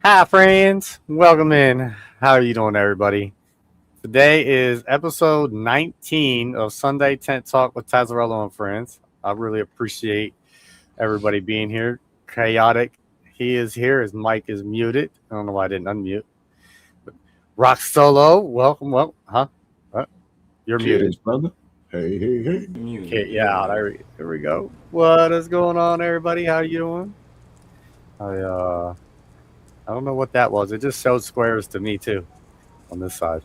Hi, friends. Welcome in. How are you doing, everybody? Today is episode 19 of Sunday Tent Talk with Tazarello and friends. I really appreciate everybody being here. Chaotic, he is here. His mic is muted. I don't know why I didn't unmute. But RocSolo, welcome. Well, huh? You're muted. Cheers, brother. Hey. Okay, yeah, there we go. What is going on, everybody? How you doing? I don't know what that was. It just showed squares to me too on this side.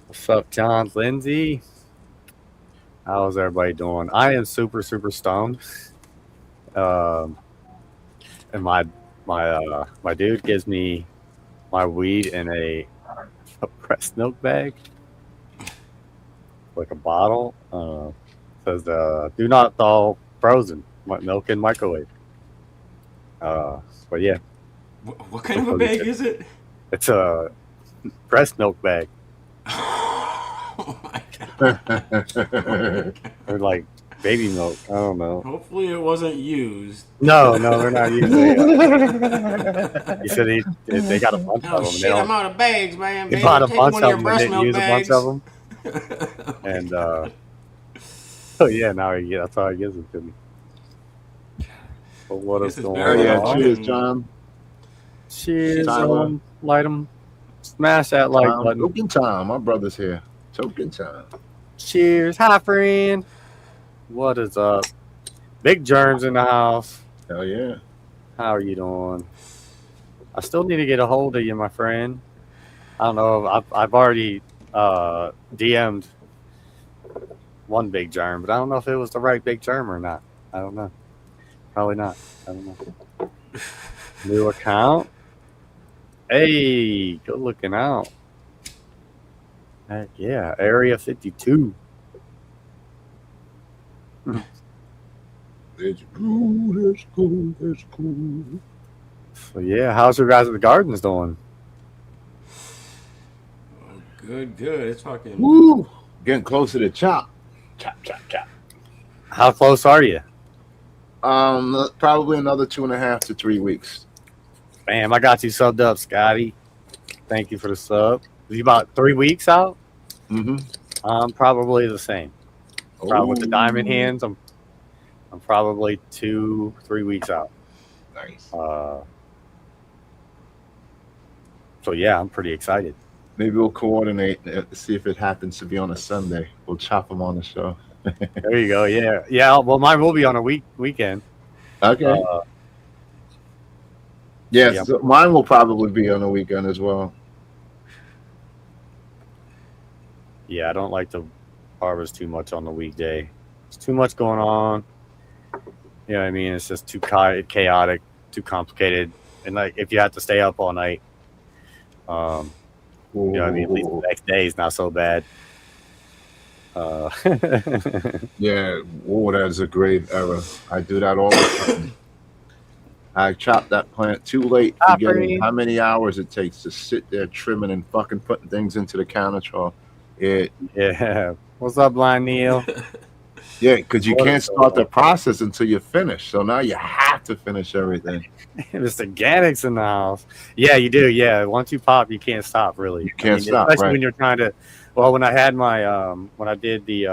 What's up, John? Lindsay? How's everybody doing? I am super stoned. Um, and my dude gives me my weed in a pressed milk bag, like a bottle. Says do not thaw frozen milk in microwave. But yeah, What kind of a bag is it? it's a pressed milk bag. Oh my god. Or like baby milk. I don't know. Hopefully it wasn't used. No, they're not using it. He said they got a bunch of them. Oh shit, I'm out of bags, man. They bought a Take bunch one of of them your and breast didn't milk use a bunch bags. of them. And oh yeah, that's how he gives it to me. But what is going on? Yeah, cheers, John. Cheers, light them. Smash that like button. Token time. My brother's here. Token time. Cheers. Hi, friend. What is up? Big Germs in the house. Hell yeah. How are you doing? I still need to get a hold of you, my friend. I don't know. I've already DM'd one Big Germ, but I don't know if it was the right Big Germ or not. I don't know. Probably not. I don't know. New account. Hey, good looking out. Heck yeah, Area 52. Let's go. So yeah, how's your guys at the gardens doing? Good. It's fucking. Woo! Getting closer to chop. Chop. How close are you? Probably another 2.5 to 3 weeks. Bam, I got you subbed up, Scotty. Thank you for the sub. Is you about 3 weeks out? Mm-hmm. Probably the same. Probably with the diamond hands, I'm probably 2-3 weeks out. Nice. So yeah, I'm pretty excited. Maybe we'll coordinate, see if it happens to be on a Sunday. We'll chop them on the show. There you go. Yeah. Well, mine will be on a weekend. Okay. Yes, yeah. So mine will probably be on a weekend as well. Yeah, I don't like to harvest too much on the weekday. It's too much going on. You know what I mean? It's just too chaotic, too complicated. And like, if you have to stay up all night, you know what I mean? At least the next day is not so bad. Yeah, that is a grave error. I do that all the time. I chopped that plant too late to get how many hours it takes to sit there trimming and fucking putting things into the counter. Yeah. What's up, Blind Neil? Yeah, because you can't start the process until you finish. So now you have to finish everything. Mr.Ganiks in the house. Yeah, you do. Yeah, once you pop, you can't stop. Really, you can't stop. Especially right. when you're trying to. Well, when I had my when I did the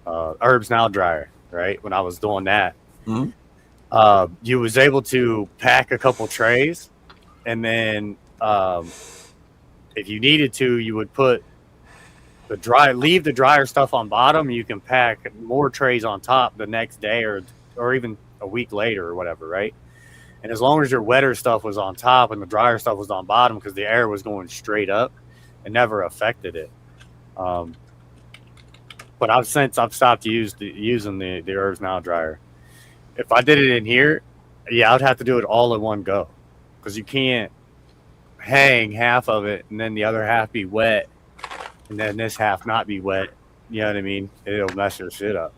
herbs now dryer, right? When I was doing that, you was able to pack a couple trays, and then if you needed to, you would put leave the dryer stuff on bottom. You can pack more trays on top the next day or even a week later or whatever, right? And as long as your wetter stuff was on top and the drier stuff was on bottom, because the air was going straight up, it never affected it. But I've stopped using the herbs now dryer. If I did it in here, yeah, I'd have to do it all in one go, because you can't hang half of it and then the other half be wet and then this half not be wet. You know what I mean? It'll mess your shit up.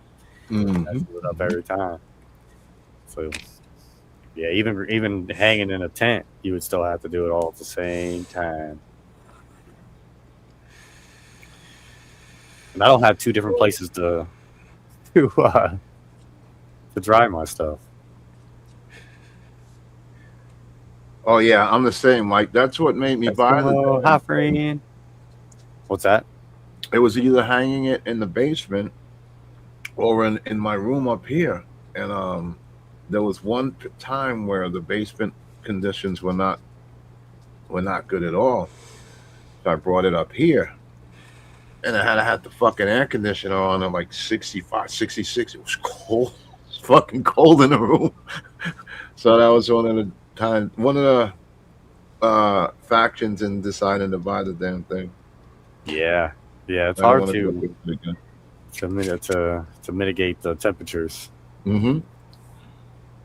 Mess it up every time. So yeah, even hanging in a tent, you would still have to do it all at the same time. And I don't have two different places to dry my stuff. Oh yeah, I'm the same. Like that's what made me buy the Hi, friend. What's that? It was either hanging it in the basement or in my room up here. And there was one time where the basement conditions were not good at all. So I brought it up here. And I had the fucking air conditioner on at like 65, 66. It was cold. It was fucking cold in the room. So that was one of the factions in deciding to buy the damn thing. Yeah, it's hard to mitigate the temperatures. Mm-hmm.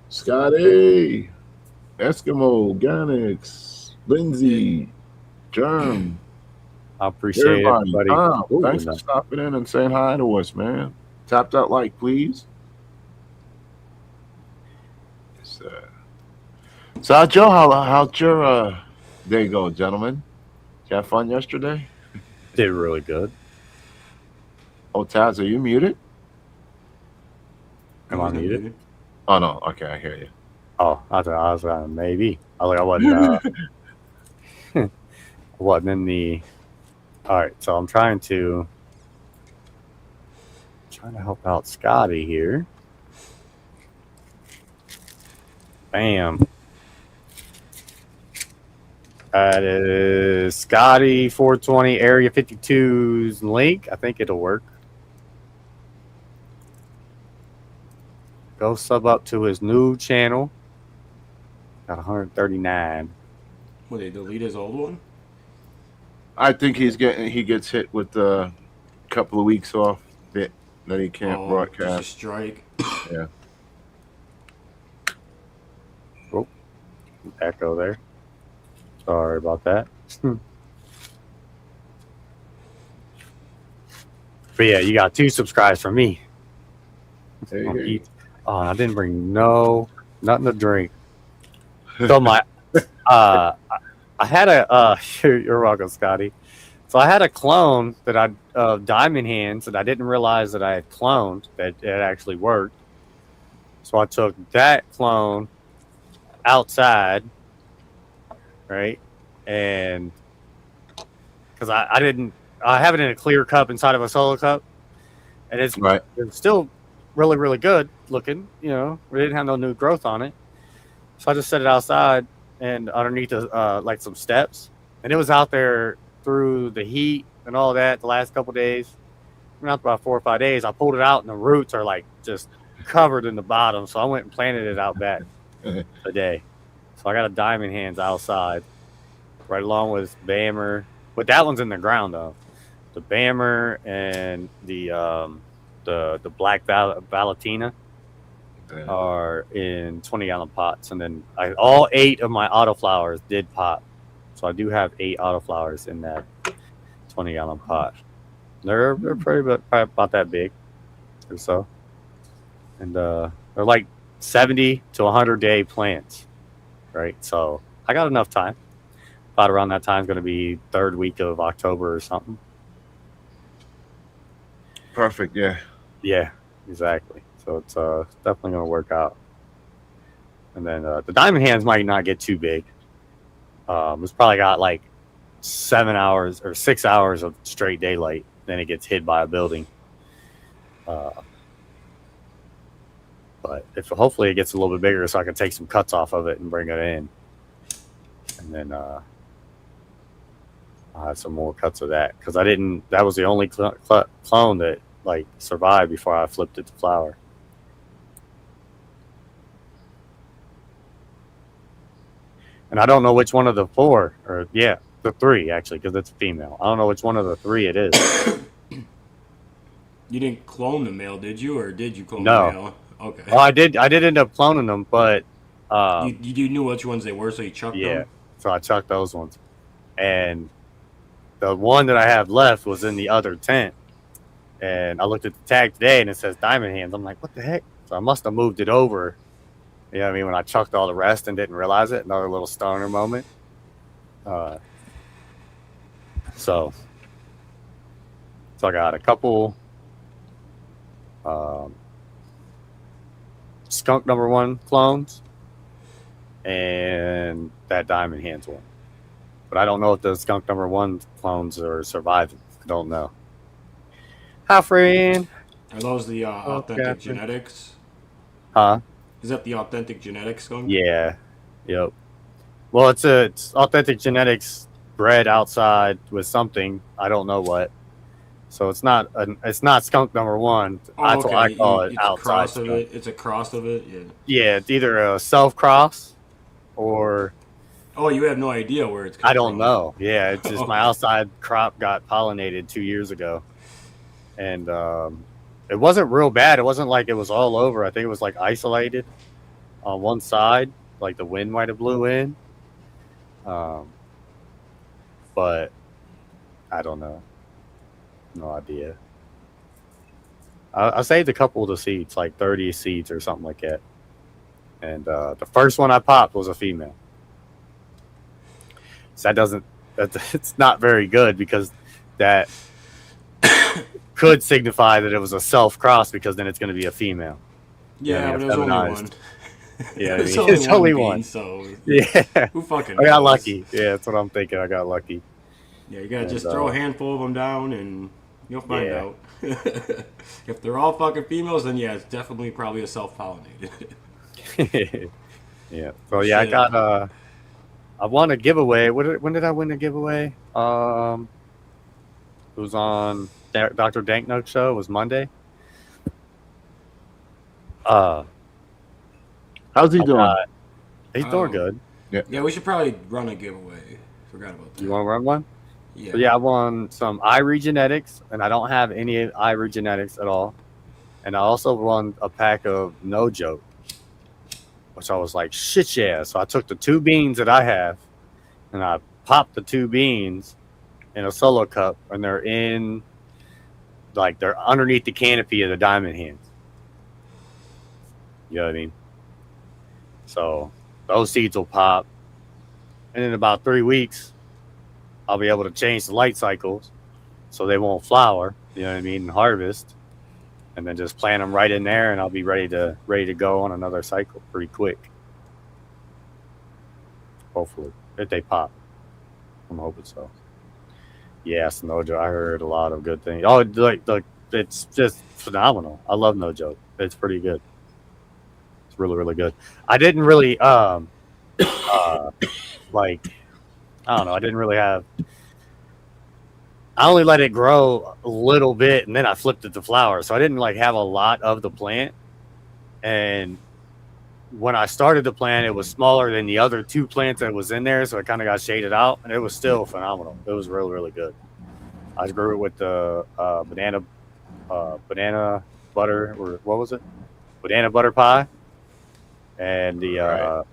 Scotty, Eskimo, Ganiks, Lindsay, Germ. I appreciate everybody. Thanks for stopping in and saying hi to us, man. Tap that like, please. So, Joe, how'd your day go, gentlemen? Did you have fun yesterday? Did really good. Oh, Taz, are you muted? Am I muted? Oh no, okay, I hear you. Oh, I was maybe. I wasn't. Wasn't in the. All right, so I'm trying to help out Scotty here. Bam. That is Scotty 420 Area 52's link. I think it'll work. Go sub up to his new channel. Got 139. Will they delete his old one? I think he gets hit with a couple of weeks off bit that he can't broadcast. Just a strike. Yeah. Oh, echo there. Sorry about that. But yeah, you got 2 subscribes from me. Hey. Oh, I didn't bring nothing to drink. So my, I had a, you're welcome, Scotty. So I had a clone that Diamond Hands that I didn't realize that I had cloned, that it actually worked. So I took that clone outside, right? And because I have it in a clear cup inside of a solo cup, and it's still really, really good looking. You know, we didn't have no new growth on it. So I just set it outside and underneath like some steps, and it was out there through the heat and all that the last couple of days. After about 4 or 5 days, I pulled it out, and the roots are like just covered in the bottom. So I went and planted it out back today. So I got a Diamond Hands outside, right along with Bammer. But that one's in the ground though. The Bammer and the Black Valentina are in 20-gallon pots, and then all 8 of my autoflowers did pop. So I do have 8 autoflowers in that 20-gallon pot. They're probably about that big or so, and they're like 70 to 100-day plants, right? So I got enough time. About around that time is going to be 3rd week of October or something. Perfect. Yeah, exactly. So it's definitely going to work out. And then the Diamond Hands might not get too big. It's probably got like 7 hours or 6 hours of straight daylight. Then it gets hit by a building. But hopefully it gets a little bit bigger so I can take some cuts off of it and bring it in. And then I'll have some more cuts of that, because that was the only clone that like survived before I flipped it to flower. And I don't know which one of the 4, or the 3 actually, because it's a female. I don't know which one of the 3 it is. You didn't clone the male, did you, or did you clone the male? Okay. Well, I did end up cloning them, but you knew which ones they were, so you chucked them? Yeah, so I chucked those ones. And the one that I have left was in the other tent. And I looked at the tag today, and it says Diamond Hands. I'm like, what the heck? So I must have moved it over. You know what I mean? When I chucked all the rest and didn't realize it. Another little stoner moment. So I got a couple skunk #1 clones. and that Diamond Hands one. But I don't know if the Skunk number 1 clones are surviving. I don't know. Hi, friend. Are those the authentic Captain. genetics? Huh? Is that the authentic genetics skunk? Yeah. Yep. Well, it's authentic genetics bred outside with something. I don't know what. So it's not skunk number 1. Oh, That's what I call it, it's outside a cross skunk. of it. It's a cross of it. Yeah. Yeah, it's either a self cross or Oh, you have no idea where it's coming I don't from. know. Yeah, it's just my outside crop got pollinated 2 years ago, and it wasn't real bad. It wasn't like it was all over. I think it was like isolated on one side, like the wind might have blew in. But I don't know. No idea. I saved a couple of the seeds, like 30 seeds or something like that. And the first one I popped was a female. So it's not very good because that could signify that it was a self-cross because then it's going to be a female. Yeah, but it was only one. Yeah, it's only one. So yeah, who fucking I got knows? lucky. Yeah, that's what I'm thinking. I got lucky. Yeah, you gotta just throw a handful of them down and you'll find Yeah. out. If they're all fucking females, then yeah, it's definitely probably a self-pollinated. Yeah. So yeah, Shit. I won a giveaway. When did I win the giveaway? It was on Dr.DankNugz show. It was Monday. How's he doing? He's doing good. Yeah, we should probably run a giveaway. Forgot about that. You want to run one? Yeah. So yeah, I won some iRegenetics, and I don't have any iRegenetics at all. And I also won a pack of No Joke, which I was like, shit yeah. So I took the 2 beans that I have, and I popped the 2 beans in a solo cup, and they're underneath the canopy of the Diamond Hands. You know what I mean? So those seeds will pop, and in about 3 weeks, I'll be able to change the light cycles so they won't flower. You know what I mean? And harvest, and then just plant them right in there, and I'll be ready to go on another cycle pretty quick. Hopefully, if they pop, I'm hoping so. Yes, No Joke. I heard a lot of good things. Oh, like it's just phenomenal. I love No Joke. It's pretty good. It's really, really good. I didn't really like, I don't know. I didn't really have. I only let it grow a little bit, and then I flipped it to flower. So I didn't like have a lot of the plant. And when I started the plant, it was smaller than the other 2 plants that was in there, so it kind of got shaded out, and it was still phenomenal. It was really, really good. I grew it with the banana butter, or what was it? Banana butter pie, and the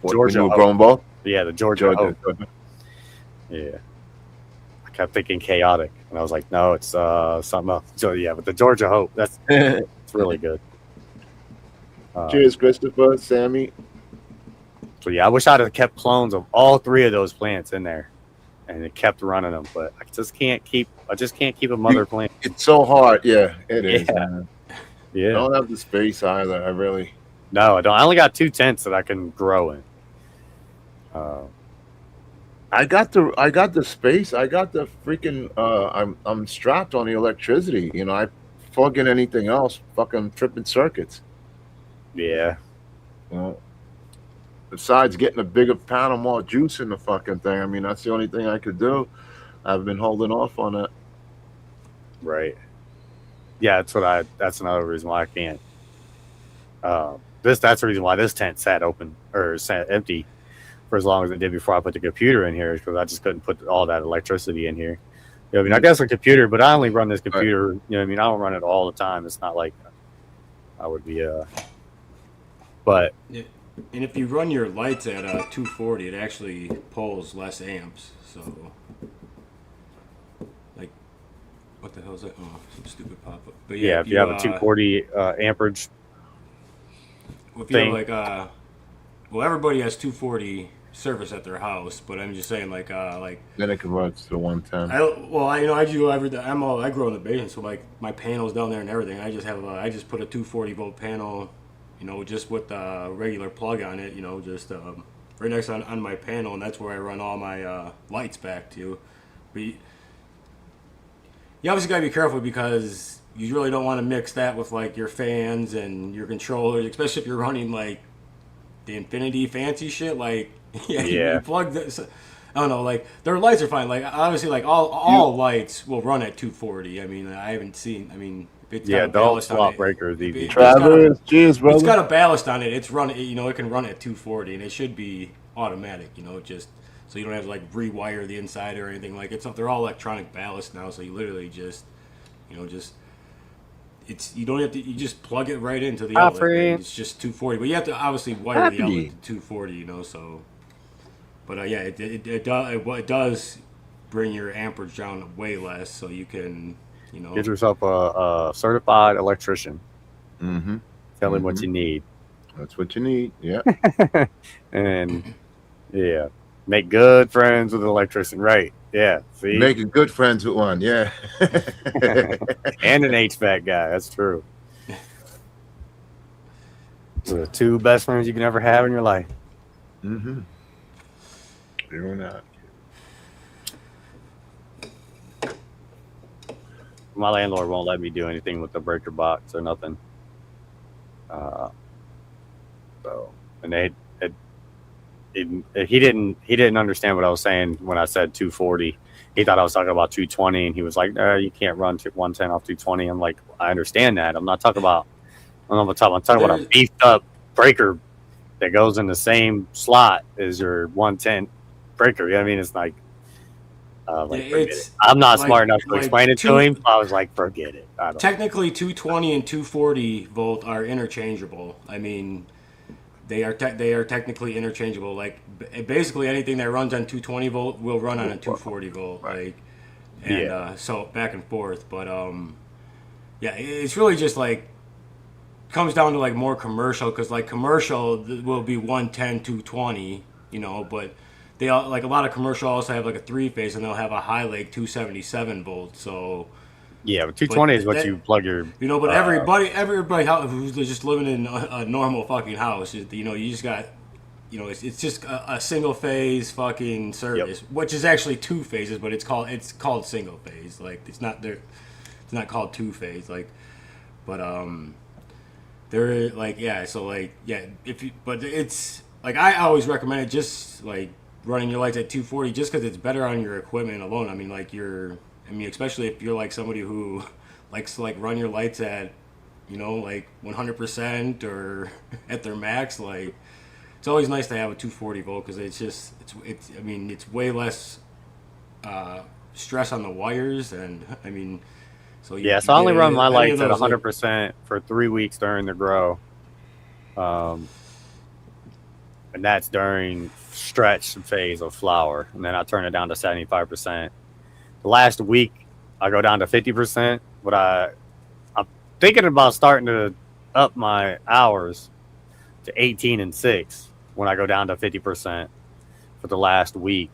Georgia New grown ball? Yeah, the Georgia Oak. Yeah. I kept thinking chaotic, and I was like, no, it's something else. So yeah, but the Georgia Hope, it's really good. Cheers, Christopher, Sammy. So yeah, I wish I'd have kept clones of all 3 of those plants in there, and it kept running them. But I just can't keep a mother plant. It's so hard. Yeah, it is. Man. Yeah. I don't have the space either. I really. No, I don't. I only got 2 tents that I can grow in. I got the space. I got the freaking. I'm strapped on the electricity. You know, I plug in anything else. Fucking tripping circuits. Yeah. You know. Besides getting a bigger panel, more juice in the fucking thing. I mean, that's the only thing I could do. I've been holding off on it. Right. Yeah, that's another reason why I can't. That's the reason why this tent sat empty for as long as it did before I put the computer in here, because I just couldn't put all that electricity in here. You know what I mean? I guess a computer, but I only run this computer. You know what I mean? I don't run it all the time. It's not like I would be. But. And if you run your lights at 240, it actually pulls less amps. So, like, what the hell is that? Oh, some stupid pop-up. But yeah, if you have a 240 amperage if you have like, well, everybody has 240 service at their house, but I'm just saying like then it converts to 110. I do everything. I grow in the basement, so like my panels down there and everything. I just put a 240 volt panel, just with a regular plug on it, just right next on my panel, and that's where I run all my lights back to. But you obviously gotta be careful because you really don't want to mix that with like your fans and your controllers, especially if you're running like the Infinity fancy shit. Like you plug this. I don't know, like their lights are fine. Like obviously, like all lights will run at 240. I mean, I haven't seen. I mean, if it's got a ballast on it, breakers easy. Travis, cheers, brother. It's got a ballast on it. It's run. It can run at 240, and it should be automatic. Just so you don't have to like rewire the inside or anything. Like they're all electronic ballast now, so you literally just you don't have to. You just plug it right into the outlet. And it's just 240, but you have to obviously wire the outlet to 240. So. But it does bring your amperage down way less, so you can get yourself a certified electrician. Mm-hmm. Tell him what you need. That's what you need. Yeah. And make good friends with an electrician, right? Yeah. See, making good friends with one. Yeah. And an HVAC guy. That's true. So the two best friends you can ever have in your life. Mm-hmm. Doing that. My landlord won't let me do anything with the breaker box or nothing. And he didn't understand what I was saying when I said 240. He thought I was talking about 220, and he was like, "No, you can't run 110 off 220." I'm like, I understand that. I'm talking about a beefed up breaker that goes in the same slot as your 110 breaker. You know what I mean? It's like, I'm not smart enough to explain it to him. I was like, forget it. Technically, 220 and 240 volt are interchangeable. I mean, they are technically interchangeable. Like basically anything that runs on 220 volt will run on a 240 volt. Like, and so back and forth. But it's really just like comes down to like more commercial, because like commercial will be 110 220, but they all, like a lot of commercial also have like a 3-phase, and they'll have a high leg 277 volt. So but 220 is what you plug your but everybody who's just living in a normal fucking house, you just got it's just a single phase fucking service, which is actually 2 phases, but it's called single phase. Like it's not called 2-phase, like, but there, like, but it's like I always recommend it, just like running your lights at 240, just because it's better on your equipment alone. I mean, like especially if you're like somebody who likes to like run your lights at like 100% or at their max. Like it's always nice to have a 240 volt, because it's way less stress on the wires, and I mean. So I only run my lights at 100% for 3 weeks during the grow, and that's during stretch phase of flower, and then I turn it down to 75%. The last week I go down to 50%, but I'm thinking about starting to up my hours to 18 and 6 when I go down to 50% for the last week.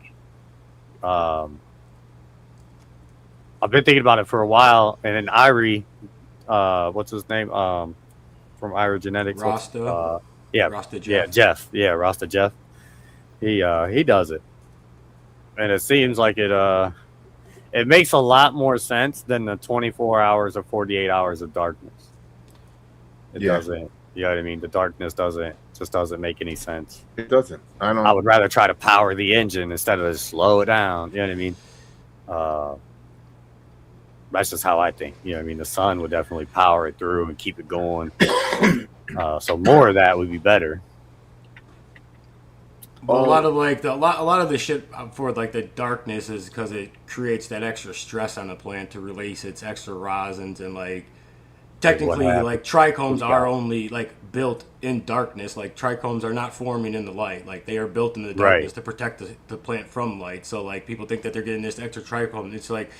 I've been thinking about it for a while, and then Irie, what's his name? From chaoticgenetics. Rasta. Rasta Jeff. Yeah, Jeff. Yeah, Rasta Jeff. He does it, and it seems like it makes a lot more sense than the 24 hours or 48 hours of darkness. It doesn't. You know what I mean? The darkness doesn't make any sense. It doesn't. I would rather try to power the engine instead of just slow it down. You know what I mean? That's just how I think. You know what I mean? The sun would definitely power it through and keep it going. So more of that would be better. But a lot of the shit for like the darkness is because it creates that extra stress on the plant to release its extra rosins, and like technically like trichomes are only like built in darkness. Like trichomes are not forming in the light. Like they are built in the darkness to protect the plant from light. So like people think that they're getting this extra trichome. It's like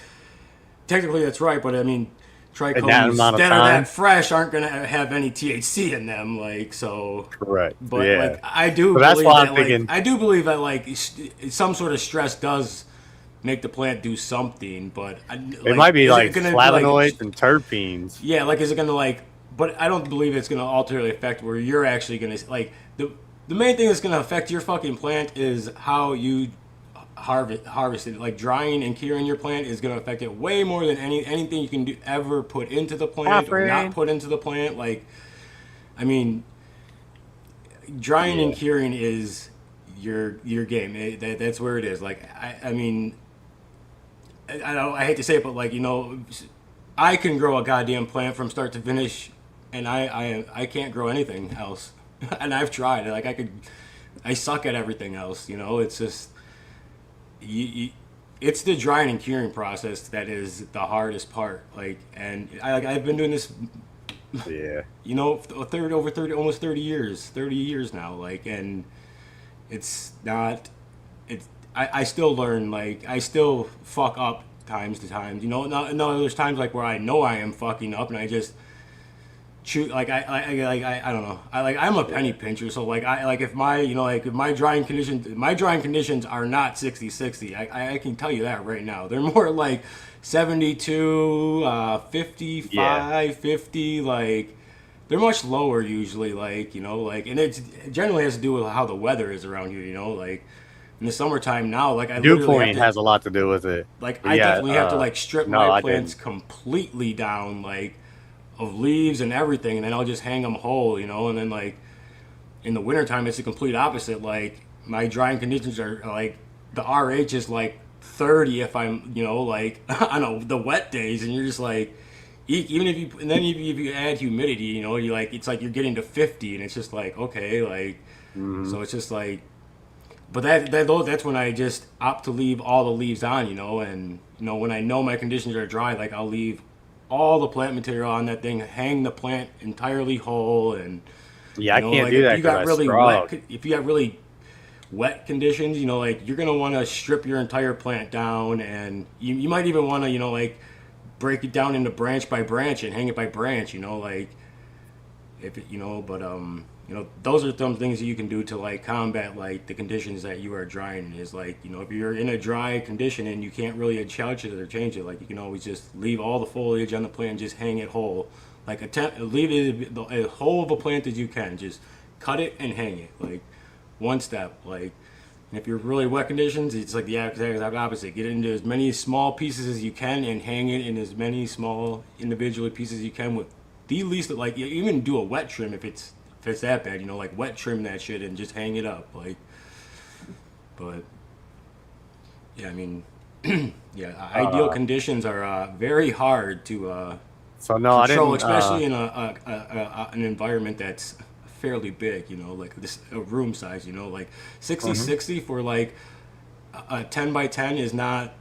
technically that's right, but I mean trichomes that are that fresh aren't going to have any THC in them, like, so. Correct. But yeah. like I do that's believe why that I'm thinking, I do believe that like some sort of stress does make the plant do something, but it might be like flavonoids and terpenes. Yeah, like is it going to like? But I don't believe it's going to ultimately affect where you're actually going to like the main thing that's going to affect your fucking plant is how you harvest it. Like drying and curing your plant is going to affect it way more than anything you can ever put into the plant or not put into the plant. Like, I mean, drying and curing is your game. That's where it is. Like, I mean, I hate to say it, but like, you know, I can grow a goddamn plant from start to finish, and I can't grow anything else. And I've tried. Like I suck at everything else. You know, it's just it's the drying and curing process that is the hardest part. Like, and I've been doing this. Yeah. You know, almost 30 years now. Like, and it's not. I still learn. Like, I still fuck up times to times. You know, no, there's times like where I know I am fucking up, and I just shoot. Like I don't know. I'm a penny pincher, so like if my drying conditions are not 60-60. I can tell you that right now. They're more like 72, 55, 50. Like they're much lower usually. Like, you know, like, and it generally has to do with how the weather is around here. You know, like. In the summertime now, like dew point has a lot to do with it. Like I definitely have to like strip my plants completely down, like of leaves and everything, and then I'll just hang them whole, you know. And then like in the wintertime, it's the complete opposite. Like my drying conditions are like the RH is like 30 if I'm, you know, like on the wet days, and you're just like even if you add humidity, you know, you like it's like you're getting to 50, and it's just like okay, like so it's just like. But that's when I just opt to leave all the leaves on, you know, and you know when I know my conditions are dry, like I'll leave all the plant material on that thing, hang the plant entirely whole, and yeah, I can't do that. If you got really wet conditions, you know, like you're gonna want to strip your entire plant down, and you might even want to, you know, like break it down into branch by branch and hang it by branch, you know, like if it, you know, but you know, those are some things that you can do to like combat like the conditions that you are drying. Is like, you know, if you're in a dry condition and you can't really adjust it or change it, like you can always just leave all the foliage on the plant and just hang it whole. Like leave it as whole of a plant as you can. Just cut it and hang it. Like one step. Like, and if you're really wet conditions, it's like the exact opposite. Get it into as many small pieces as you can and hang it in as many small individual pieces as you can with the least. Like you even do a wet trim if it's that bad, you know, like wet trim that shit and just hang it up, like. But yeah, I mean, yeah, ideal conditions are very hard to control, especially in an environment that's fairly big, you know, like this room size, you know, like 60-60 for like a 10 by 10 is not.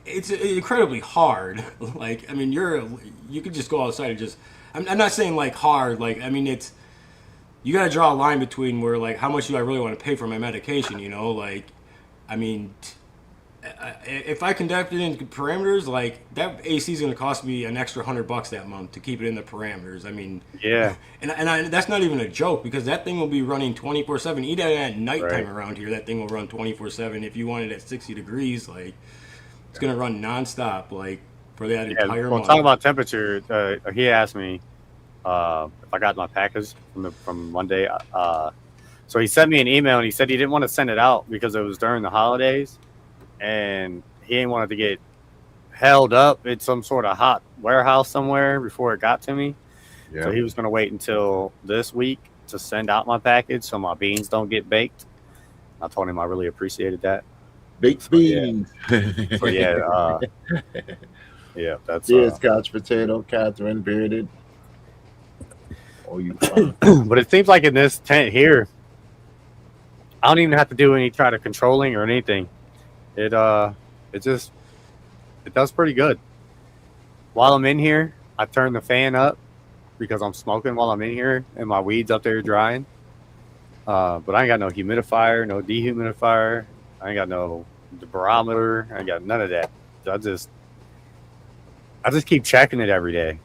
It's incredibly hard. Like, I mean, you could just go outside and just. I'm not saying like hard, like I mean it's you gotta draw a line between where like how much do I really want to pay for my medication, you know, like I mean if I conduct it in parameters, like that AC is gonna cost me an extra $100 that month to keep it in the parameters. I mean yeah, and that's not even a joke because that thing will be running 24/7. Even at nighttime around here, that thing will run 24/7. If you want it at 60 degrees, like it's gonna run nonstop, like. For that entire month. Talking about temperature, he asked me if I got my package from Monday. So he sent me an email and he said he didn't want to send it out because it was during the holidays, and he didn't want it to get held up in some sort of hot warehouse somewhere before it got to me. Yeah. So he was going to wait until this week to send out my package so my beans don't get baked. I told him I really appreciated that. Baked beans. Yeah. Yeah, that's couch potato, Catherine bearded. Oh, you. But it seems like in this tent here, I don't even have to do any try to controlling or anything. It does pretty good. While I'm in here, I turn the fan up because I'm smoking while I'm in here and my weeds up there drying. But I ain't got no humidifier, no dehumidifier. I ain't got no barometer. I ain't got none of that. I just keep checking it every day.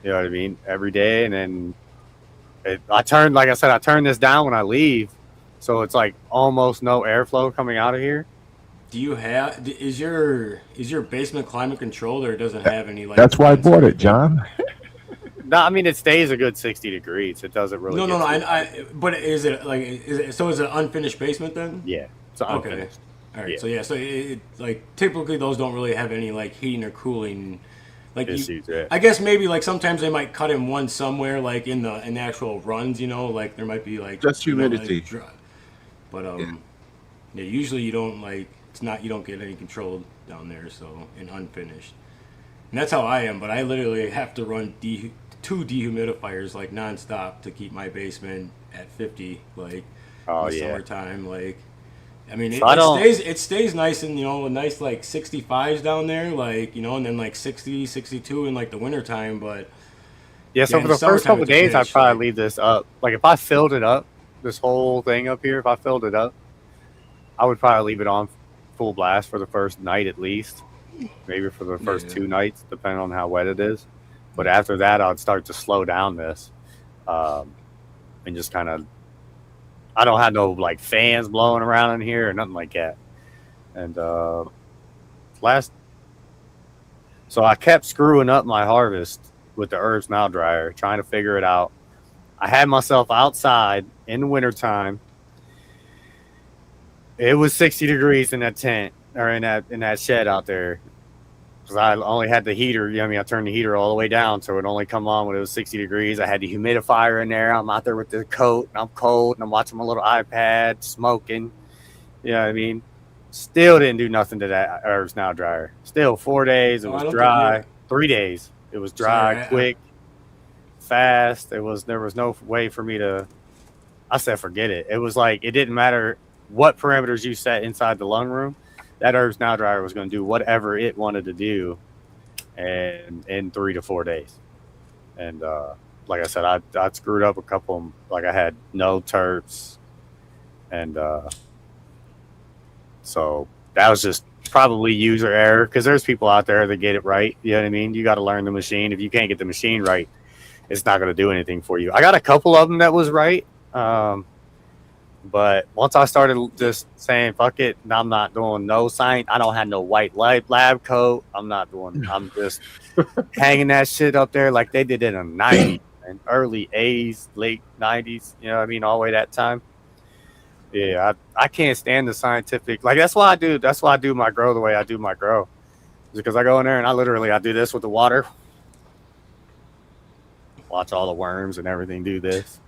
You know what I mean? Every day, and then I turn this down when I leave, so it's like almost no airflow coming out of here. Do you have is your basement climate controlled, or it doesn't have any like? That's why I bought it, John. No, I mean it stays a good 60 degrees. It doesn't really. No. But is it like is it an unfinished basement then? Yeah, it's unfinished. Okay. All right. Yeah. So like typically those don't really have any like heating or cooling. Like issues, yeah. I guess maybe like sometimes they might cut in one somewhere like in the actual runs, like there might be like just humidity. But yeah, usually you don't you don't get any control down there, so in unfinished. And that's how I am, but I literally have to run 2 dehumidifiers like nonstop to keep my basement at 50 like in the summertime. Like I mean, it stays nice and, nice like 65s down there, like, and then like 60, 62 in like the wintertime. But yeah, so for the first couple of days, I'd probably leave this up. Like if I filled it up, this whole thing up here, if I filled it up, I would probably leave it on full blast for the first night at least, maybe for the first 2 nights, depending on how wet it is. But after that, I'd start to slow down this and just kind of. I don't have no like fans blowing around in here or nothing like that. And so I kept screwing up my harvest with the herbs now dryer, trying to figure it out. I had myself outside in the wintertime. It was 60 degrees in that tent or in that shed out there. Because I only had the heater. I turned the heater all the way down so it would only come on when it was 60 degrees. I had the humidifier in there. I'm out there with the coat, and I'm cold, and I'm watching my little iPad, smoking. You know what I mean? Still didn't do nothing to that herbs now dryer. Still 4 days. It was dry. 3 days. It was dry, quick, fast. There was no way for me to. I said, forget it. It was like it didn't matter what parameters you set inside the lung room. That herbs now dryer was going to do whatever it wanted to do, and in 3 to 4 days. And like I said, I screwed up a couple of them. Like I had no terps, and so that was just probably user error because there's people out there that get it right. You know what I mean? You got to learn the machine. If you can't get the machine right, it's not going to do anything for you. I got a couple of them that was right. But once I started just saying, fuck it, I'm not doing no science. I don't have no white lab coat. I'm just hanging that shit up there like they did in the 90s and early 80s, late 90s. You know what I mean? All the way that time. Yeah, I can't stand the scientific. Like, that's why I do my grow the way I do my grow. Because I go in there and I do this with the water. Watch all the worms and everything do this.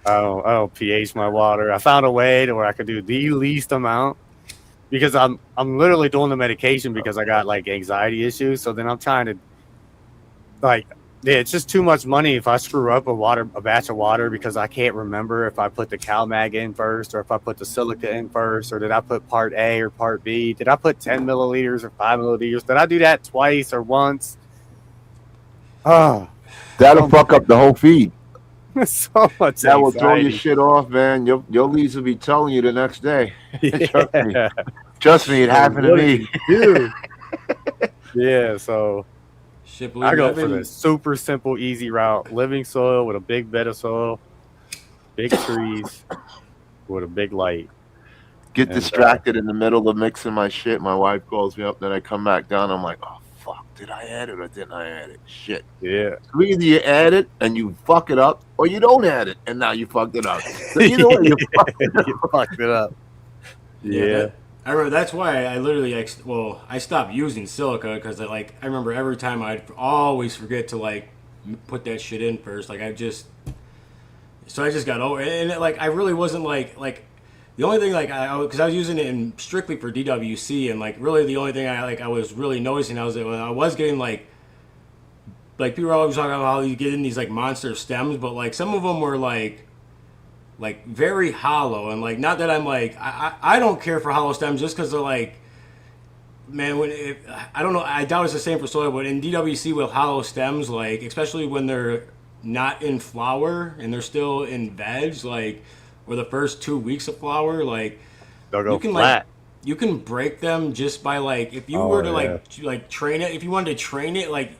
I don't pH my water. I found a way to where I could do the least amount because I'm literally doing the medication because I got like anxiety issues. So then I'm trying to it's just too much money if I screw up a batch of water because I can't remember if I put the CalMag in first or if I put the silica in first or did I put part A or part B? Did I put 10 milliliters or 5 milliliters? Did I do that twice or once? Oh, that'll fuck up the whole feed. So much that will throw your shit off, man. Your leads will be telling you the next day. Yeah. Trust me, it happened to me. Yeah, so I go for the super simple, easy route. Living soil with a big bed of soil, big trees with a big light. Get distracted in the middle of mixing my shit. My wife calls me up, then I come back down. I'm like, oh, fuck, did I add it or didn't I add it? Shit. Yeah. So either you add it and you fuck it up, or you don't add it and now you fucked it up. So either way, you fucked it up. Yeah. I remember that's why I literally I stopped using silica because I remember every time I'd always forget to put that shit in first. I just got over it. And I really wasn't the only thing because I was using it strictly for DWC and really the only thing I was really noticing I was getting people are always talking about how you get in these monster stems, but some of them were very hollow and not that I'm I don't care for hollow stems just because they're man, I don't know, I doubt it's the same for soil, but in DWC with hollow stems, especially when they're not in flower and they're still in veg, or the first 2 weeks of flower, they'll go flat. you can break them just by like if you were to like train it. If you wanted to train it, like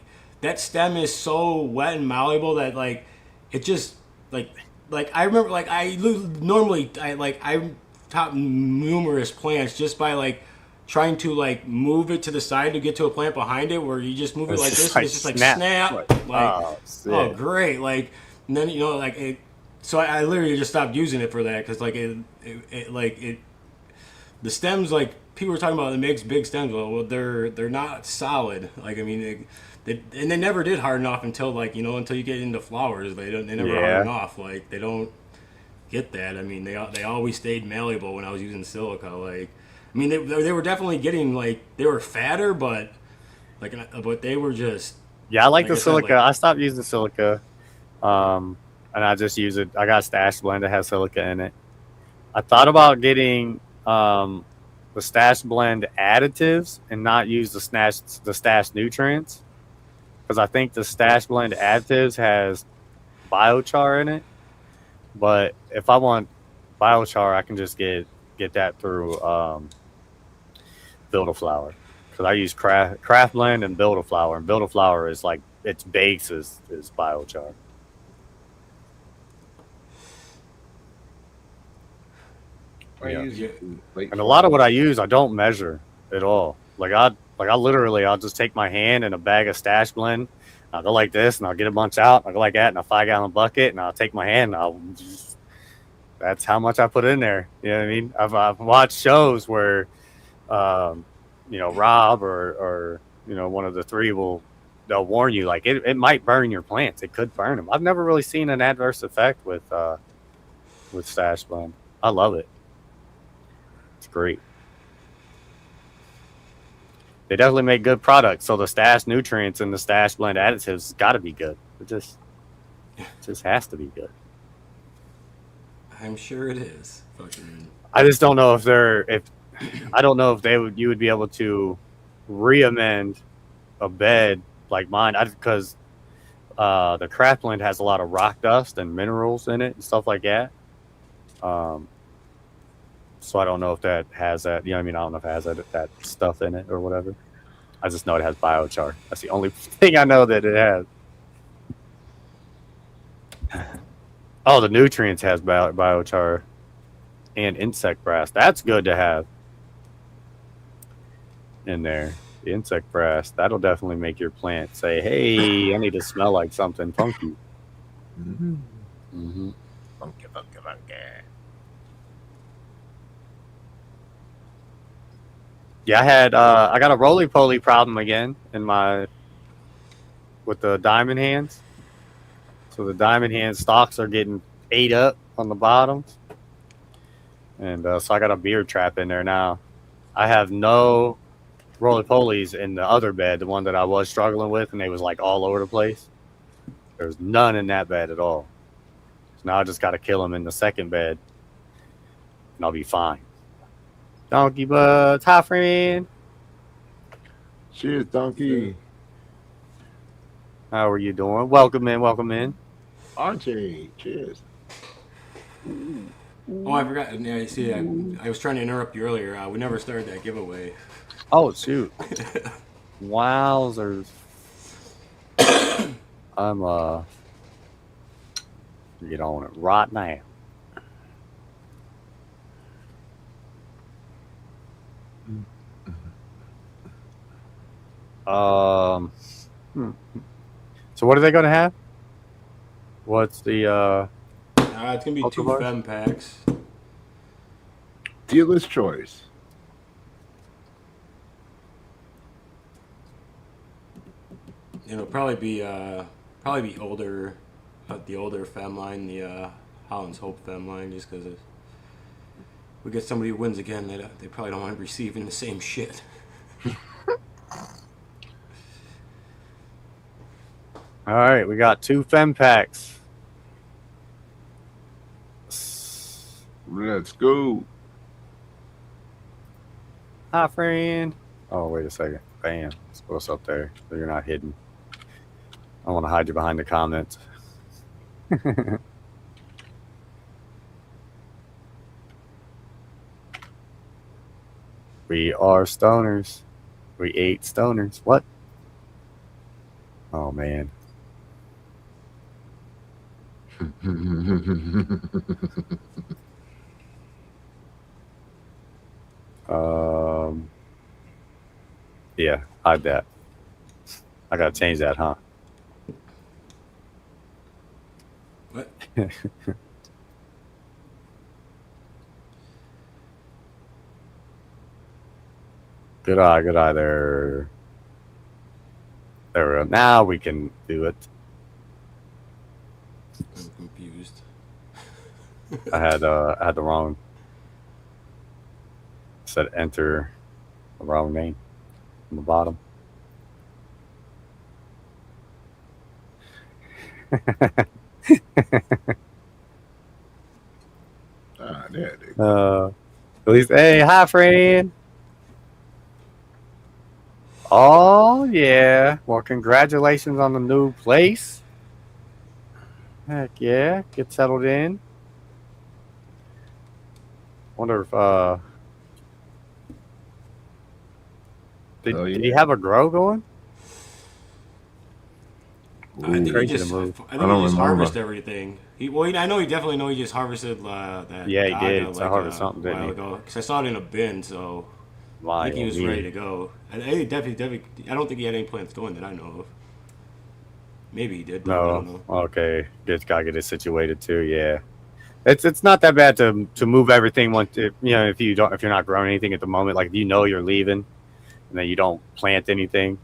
that stem is so wet and malleable that like it just like I remember like normally I taught numerous plants just by like trying to like move it to the side to get to a plant behind it where you just move it like this and it's just like snap like oh great like and then like it. So I literally just stopped using it for that because like it the stems like people were talking about it makes big stems. Well, they're not solid. Like I mean, and they never did harden off until like until you get into flowers. They never harden off. Like they don't get that. I mean, they always stayed malleable when I was using silica. Like I mean, they were definitely getting like they were fatter, but they were just I like the silica. I stopped using silica, and I just use it. I got a stash blend that has silica in it. I thought about getting the stash blend additives and not use the stash nutrients because I think the stash blend additives has biochar in it. But if I want biochar, I can just get that through Build-A-Flower because I use craft blend and Build-A-Flower, and Build-A-Flower is like its base is biochar. And a lot of what I use, I don't measure at all. Like I literally, I'll just take my hand and a bag of stash blend. I'll go like this, and I'll get a bunch out. I'll go like that in a 5-gallon bucket, and I'll take my hand. And that's how much I put in there. You know what I mean? I've watched shows where, Rob or one of the three they'll warn you like it might burn your plants. It could burn them. I've never really seen an adverse effect with stash blend. I love it. Great. They definitely make good products, so the stash nutrients and the stash blend additives got to be good. It just has to be good. I'm sure it is. I just don't know if I don't know if you would be able to re-amend a bed like mine because the craft blend has a lot of rock dust and minerals in it and stuff like that. So I don't know if that has that. I don't know if it has that stuff in it or whatever. I just know it has biochar. That's the only thing I know that it has. Oh, the nutrients has biochar and insect brass. That's good to have in there. The insect brass, that'll definitely make your plant say, hey, I need to smell like something funky. Mm-hmm. Mm-hmm. Funky. Yeah, I got a roly-poly problem again with the diamond hands. So the diamond hand stalks are getting ate up on the bottoms. And so I got a beard trap in there now. I have no roly-polies in the other bed, the one that I was struggling with, and they was like all over the place. There's none in that bed at all. So now I just got to kill them in the second bed, and I'll be fine. Donkey Butts, hi friend. Cheers, Donkey. How are you doing? Welcome in. RJ, cheers. Oh, I forgot. Yeah, see, I was trying to interrupt you earlier. We never started that giveaway. Oh, shoot. Wowzers. I'm get on it right now. So what are they going to have? What's the it's gonna be 2 fem packs. Dealer's choice. It'll probably be older, the older fem line, the Holland's Hope fem line, just because we get somebody who wins again, they probably don't want to be receiving the same shit. All right, we got 2 fem packs. Let's go. Hi, friend. Oh, wait a second. Bam. What's up there? So you're not hidden. I want to hide you behind the comments. We are stoners. We ate stoners. What? Oh, man. Yeah, hide that. I gotta change that, huh? What? Good eye there. There we go. Now we can do it. I'm confused. I had the wrong. Said enter the wrong name on the bottom. There they go. At least, hey, hi, friend. Oh yeah. Well, congratulations on the new place. Heck yeah, get settled in. Wonder if did he have a grow going? I think he just harvested everything. I know he just harvested that. Yeah, he did. Like, I harvested something, didn't he? ago, because I saw it in a bin, so I think he was ready to go. And he definitely. I don't think he had any plants going that I know of. Maybe he did. But I don't know. Okay, just gotta get it situated too. Yeah, it's not that bad to move everything once if you're not growing anything at the moment. Like if you're leaving, and then you don't plant anything.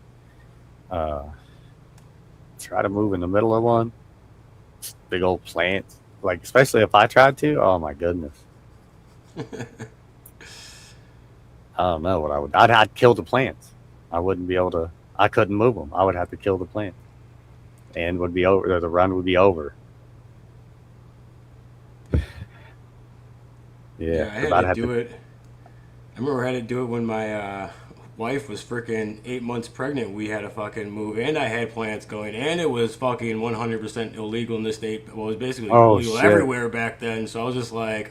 Try to move in the middle of one. Big old plant. Like especially if I tried to. Oh my goodness. I don't know what I would. I'd kill the plants. I wouldn't be able to. I couldn't move them. I would have to kill the plant, and would be over. The run would be over. Yeah, I had to do it. I remember I had to do it when my wife was freaking 8 months pregnant. We had to fucking move, and I had plants going, and it was fucking 100% illegal in this state. Well, it was basically illegal everywhere back then. So I was just like,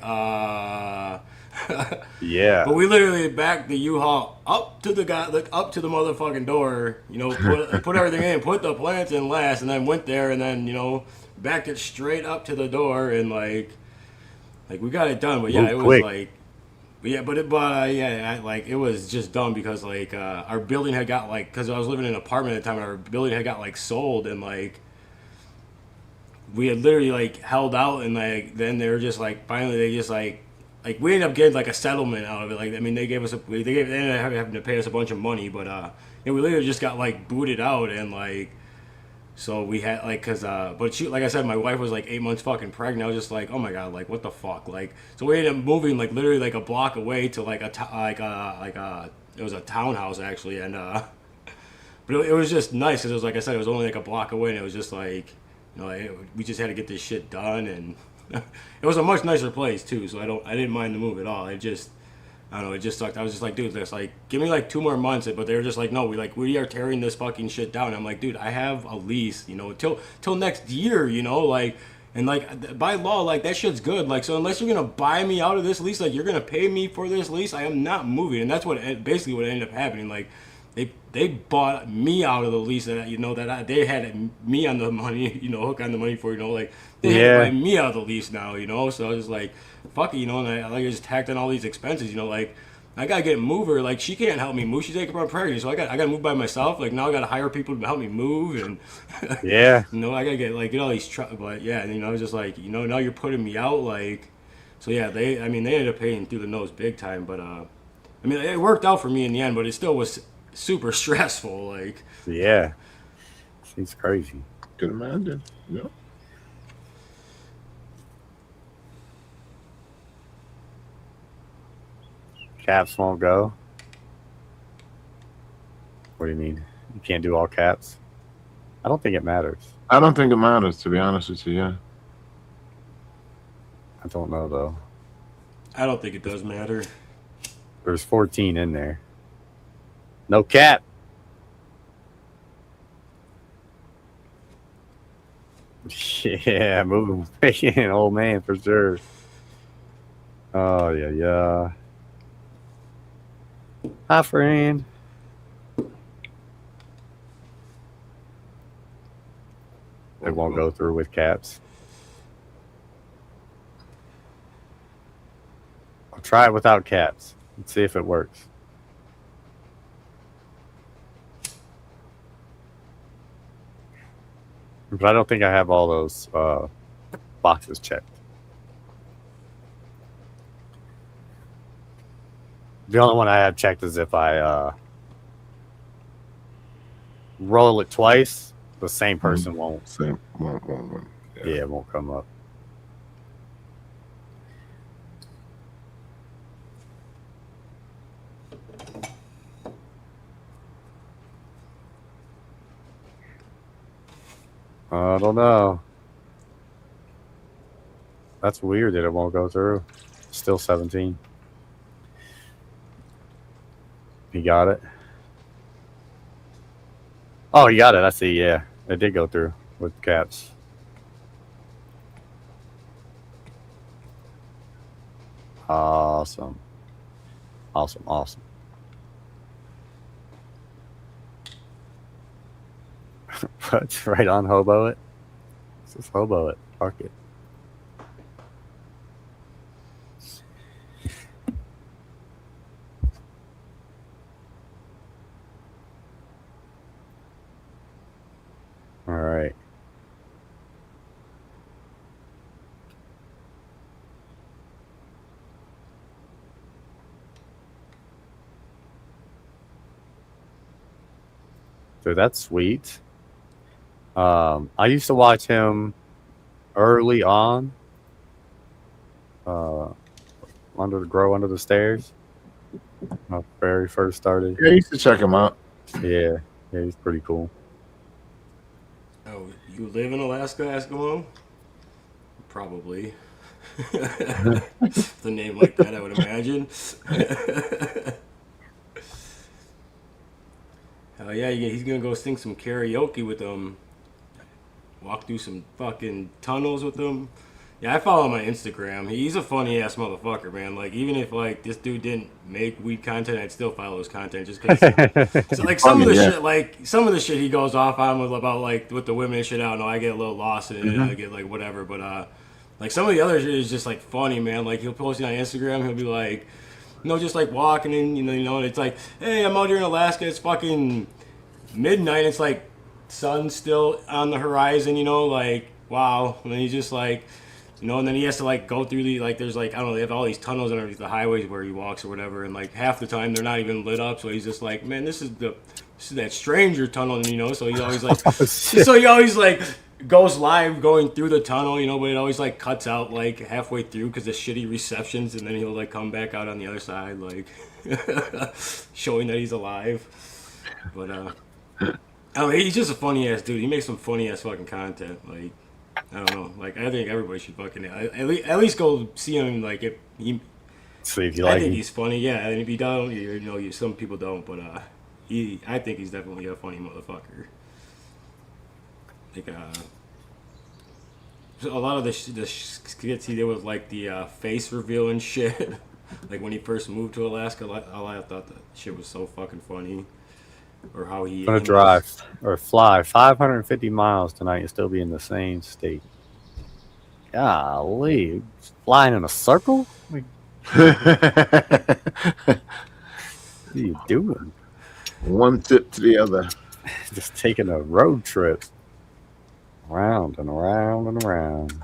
yeah. But we literally backed the U-Haul up to the motherfucking door. Put everything in, put the plants in last, and then went there, and then backed it straight up to the door, and like we got it done. But yeah, it was like. Yeah, it was just dumb because like our building had got because I was living in an apartment at the time, and our building had got sold, and like we had literally held out, and then they were just finally they just we ended up getting a settlement out of it. They ended up having to pay us a bunch of money, but we literally just got booted out, and so we had but she, like I said, my wife was 8 months fucking pregnant. I was just oh my god, what the fuck, so we ended up moving literally a block away to it was a townhouse actually, and but it was just nice because it was like I said, it was only a block away, and it was just we just had to get this shit done, and it was a much nicer place too, so I didn't mind the move at all. It just I don't know, it just sucked. I was just dude, this give me 2 more months, but they were just no, we are tearing this fucking shit down. I'm dude, I have a lease, till next year, and by law, that shit's good. So unless you're gonna buy me out of this lease, you're gonna pay me for this lease, I am not moving. And that's basically what ended up happening. They bought me out of the lease that they had me on the money, hook on the money for, they had to buy me out of the lease now, so I was just fuck it, and I just tacked on all these expenses, I gotta get a mover, she can't help me move, she's taking up pregnant, so I gotta move by myself, now I gotta hire people to help me move, and yeah, I gotta get get all these but yeah, and I was just now you're putting me out, so yeah, they ended up paying through the nose big time, but it worked out for me in the end, but it still was super stressful, yeah, seems crazy. Good imagine. Yeah. Caps won't go. What do you mean? You can't do all caps? I don't think it matters. I don't think it matters, to be honest with you. Yeah. I don't know though. I don't think it does matter. There's 14 in there. No cap. Yeah, moving an old man for sure. Oh yeah. Hi, friend. It won't go through with caps. I'll try it without caps. Let's see if it works. But I don't think I have all those boxes checked. The only one I have checked is if I roll it twice, the same person won't. Won't. Yeah, it won't come up. I don't know. That's weird that it won't go through. Still 17. He got it. Oh, he got it. I see. Yeah, it did go through with caps. Awesome. Awesome. But right on hobo it. Just hobo it. Park it. All right. So that's sweet. I used to watch him early on. Grow under the stairs. When I very first started. Yeah, you used to check him out. Yeah, he's pretty cool. Oh, you live in Alaska, Eskimo? Probably. The name like that, I would imagine. Hell yeah, he's gonna go sing some karaoke with them. Walk through some fucking tunnels with them. Yeah, I follow him on Instagram. He's a funny ass motherfucker, man. Like, even if like this dude didn't make weed content, I'd still follow his content just because. So, like some of the shit, like some of the shit he goes off on about like with the women and shit. I don't know. I get a little lost in it. I get like whatever, but like some of the other shit is just like funny, man. Like he'll post it on Instagram. He'll be like, just like walking in, and it's like, hey, I'm out here in Alaska. It's fucking midnight. It's like sun still on the horizon. Like wow. And then he's just like. And then he has to like go through there's like, I don't know, they have all these tunnels underneath the highways where he walks or whatever, and like half the time they're not even lit up, so he's just like, man, this is that stranger tunnel, so he always like he always like goes live going through the tunnel, but it always like cuts out like halfway through because of shitty receptions, and then he'll like come back out on the other side like showing that he's alive. But I mean, he's just a funny ass dude. He makes some funny ass fucking content, like I don't know. Like, I think everybody should fucking at least go see him. Like, if he, see if you like. I think he's funny. Yeah, and if you don't, some people don't. But I think he's definitely a funny motherfucker. Like, a lot of the skits he did with like the face reveal and shit. Like when he first moved to Alaska, I thought that shit was so fucking funny. Or how he gonna drive or fly 550 miles tonight and still be in the same state. Golly, flying in a circle? What are you doing? One tip to the other. Just taking a road trip. Round and around and around.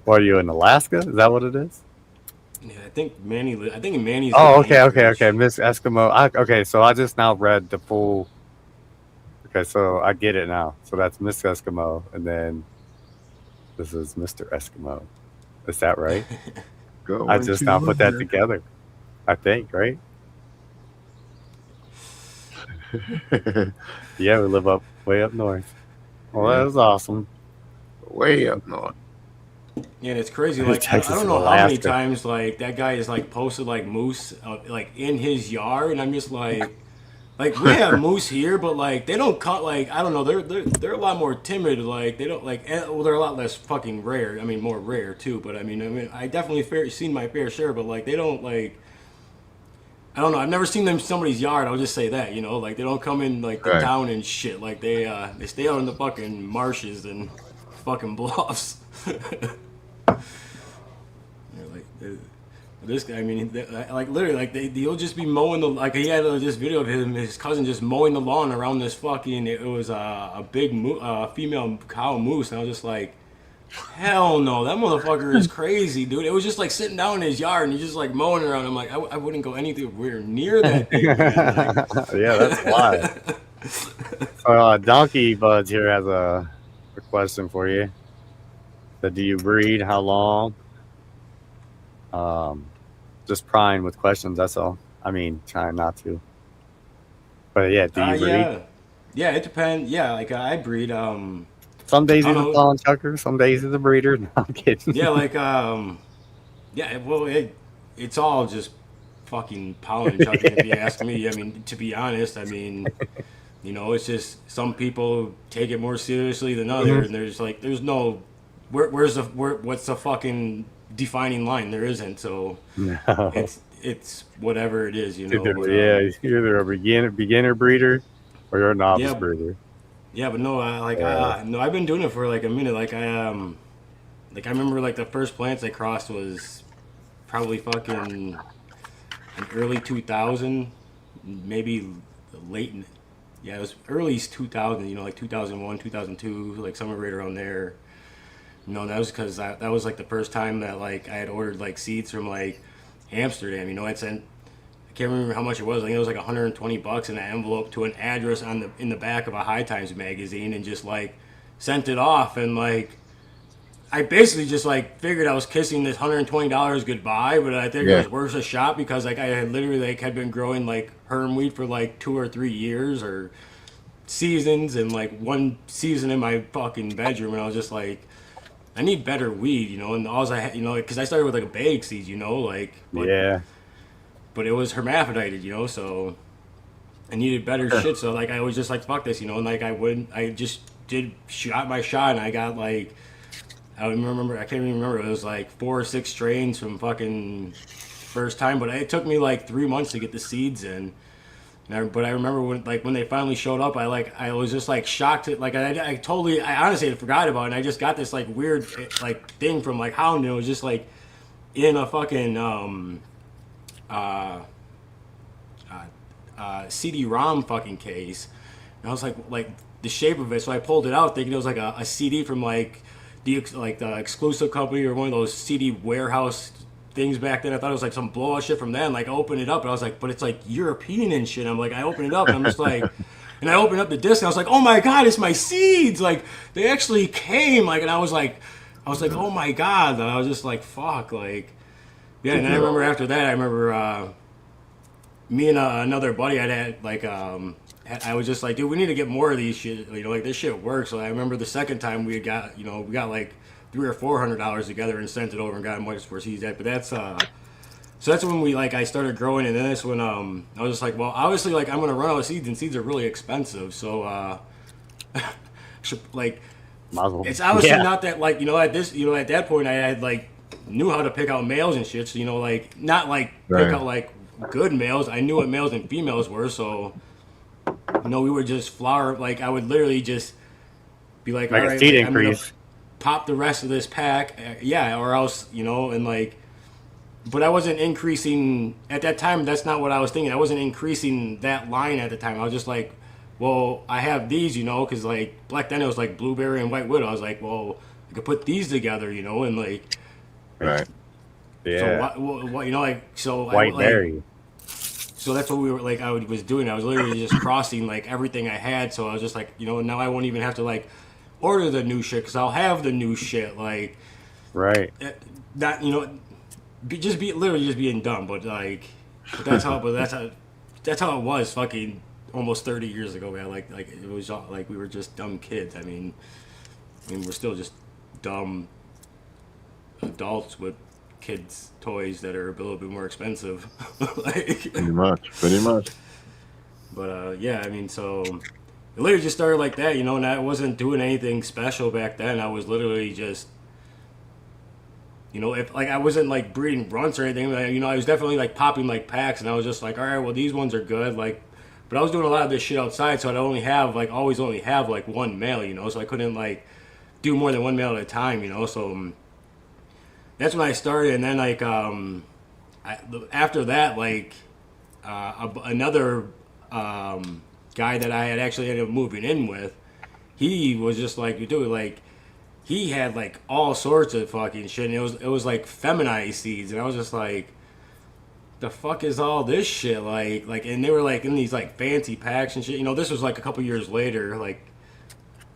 What are you in Alaska? Is that what it is? Yeah, I think Manny's. Oh, okay. Miss Eskimo. Okay, so I just now read the full. Okay, so I get it now. So that's Miss Eskimo, and then this is Mr. Eskimo. Is that right? I just now put that together. I think, right? Yeah, we live way up north. Well, that was awesome. Way up north. Yeah, and it's crazy. Like I don't know how many times like that guy is like posted like moose like in his yard, and I'm just like, Like we have moose here, but like they don't cut. Like I don't know, they're a lot more timid. Like they don't like. Well, they're a lot less fucking rare. I mean, more rare too. But I mean, I definitely seen my fair share. But like they don't like. I don't know. I've never seen them in somebody's yard. I'll just say that. You know, like they don't come in like the Right. town and shit. Like they stay out in the fucking marshes and fucking bluffs. Like this guy, I mean, like literally, like he'll just be mowing the, like he had this video of his cousin just mowing the lawn around this fucking, it was a big female cow moose, and I was just like, hell no, that motherfucker is crazy, dude. It was just like sitting down in his yard and he's just like mowing around. I'm like, I wouldn't go anywhere near that thing, man. Like, Yeah, that's wild. Donkey Buds here has a question for you. So do you breed? How long? Just prying with questions, that's all. I mean, trying not to. But yeah, do you breed? Yeah, it depends. Yeah, like I breed. Some days he's a pawn chucker, some days he's a breeder. No, I'm kidding. Yeah, like yeah. Well, it's all just fucking pollen chucking. If you ask me, I mean, to be honest, I mean, you know, it's just some people take it more seriously than others, and there's like, there's no, what's the fucking defining line? There isn't. So No. it's whatever it is, you know. Yeah, you're either a beginner breeder or you're a novice breeder. Yeah, but no, no, I've been doing it for like a minute. Like I remember like the first plants I crossed was probably fucking in early 2000, maybe late. Yeah, it was early 2000. You know, like 2001, 2002, like somewhere right around there. You know, that was because that was like the first time that like I had ordered like seeds from like Amsterdam. You know, I can't remember how much it was. I think it was like $120 in an envelope to an address in the back of a High Times magazine, and just like sent it off. And like I basically just like figured I was kissing this $120 goodbye, but I think it was worth a shot because like I had literally like had been growing like herm wheat for like 2 or 3 years or seasons, and like one season in my fucking bedroom, and I was just like, I need better weed, you know. And all I had, you know, because I started with like a bag seed, you know, like but it was hermaphrodited, you know, so I needed better shit. So like I was just like, fuck this, you know, and like I just shot my shot, and I got like, I can't even remember, it was like 4 or 6 strains from fucking first time, but it took me like 3 months to get the seeds in. But I remember when they finally showed up, I was just like shocked at, like I honestly had forgot about it, and I just got this like weird like thing from like Hound, and it was just like in a fucking CD-ROM fucking case, and I was like the shape of it, so I pulled it out thinking it was like a CD from like the exclusive company or one of those CD warehouse things back then. I thought it was like some blowout shit from then. Like I opened it up and I was like, but it's like European and shit. I'm like, I opened it up and I'm just like, and I opened up the disc and I was like, oh my god, it's my seeds! Like they actually came. Like, and I was like, oh my god. And I was just like, fuck, like, yeah. And then I remember after that, I remember me and another buddy I had like I was just like, dude, we need to get more of these shit. You know, like this shit works. So I remember the second time we got like $300 or $400 together and sent it over and got much for seeds at. But that's so that's when I started growing, and then that's when I was just like, well, obviously like I'm gonna run out of seeds, and seeds are really expensive, so like it's obviously not that like at that point I had like knew how to pick out males and shit, so like not like pick out like good males. I knew what males and females were, so we would just flower. Like I would literally just be like, all right, seed increase. Pop the rest of this pack, or else, and like, but I wasn't increasing at that time. That's not what I was thinking. I wasn't increasing that line at the time. I was just like, well, I have these, because like back then it was like blueberry and white widow. I was like, well, I could put these together, and like, right, yeah. So what like so white berry. So that's what we were like. I was doing. I was literally just crossing like everything I had. So I was just like, now I won't even have to like order the new shit because I'll have the new shit, like, right? That literally just being dumb, but like, that's how it was. Fucking almost 30 years ago, man. Like it was like we were just dumb kids. I mean, we're still just dumb adults with kids' toys that are a little bit more expensive. Like, pretty much. But yeah, I mean, so it literally just started like that, you know, and I wasn't doing anything special back then. I was literally just, you know, if like I wasn't like breeding runts or anything, like, you know, I was definitely like popping like packs, and I was just like, all right, well, these ones are good, like, but I was doing a lot of this shit outside, so I'd always only have like one male, you know, so I couldn't like do more than one male at a time, you know, so that's when I started, and then like after that, like another guy that I had actually ended up moving in with, he was just like, dude, like he had like all sorts of fucking shit, and it was like feminized seeds, and I was just like, the fuck is all this shit, like, and they were like in these like fancy packs and shit, you know. This was like a couple years later, like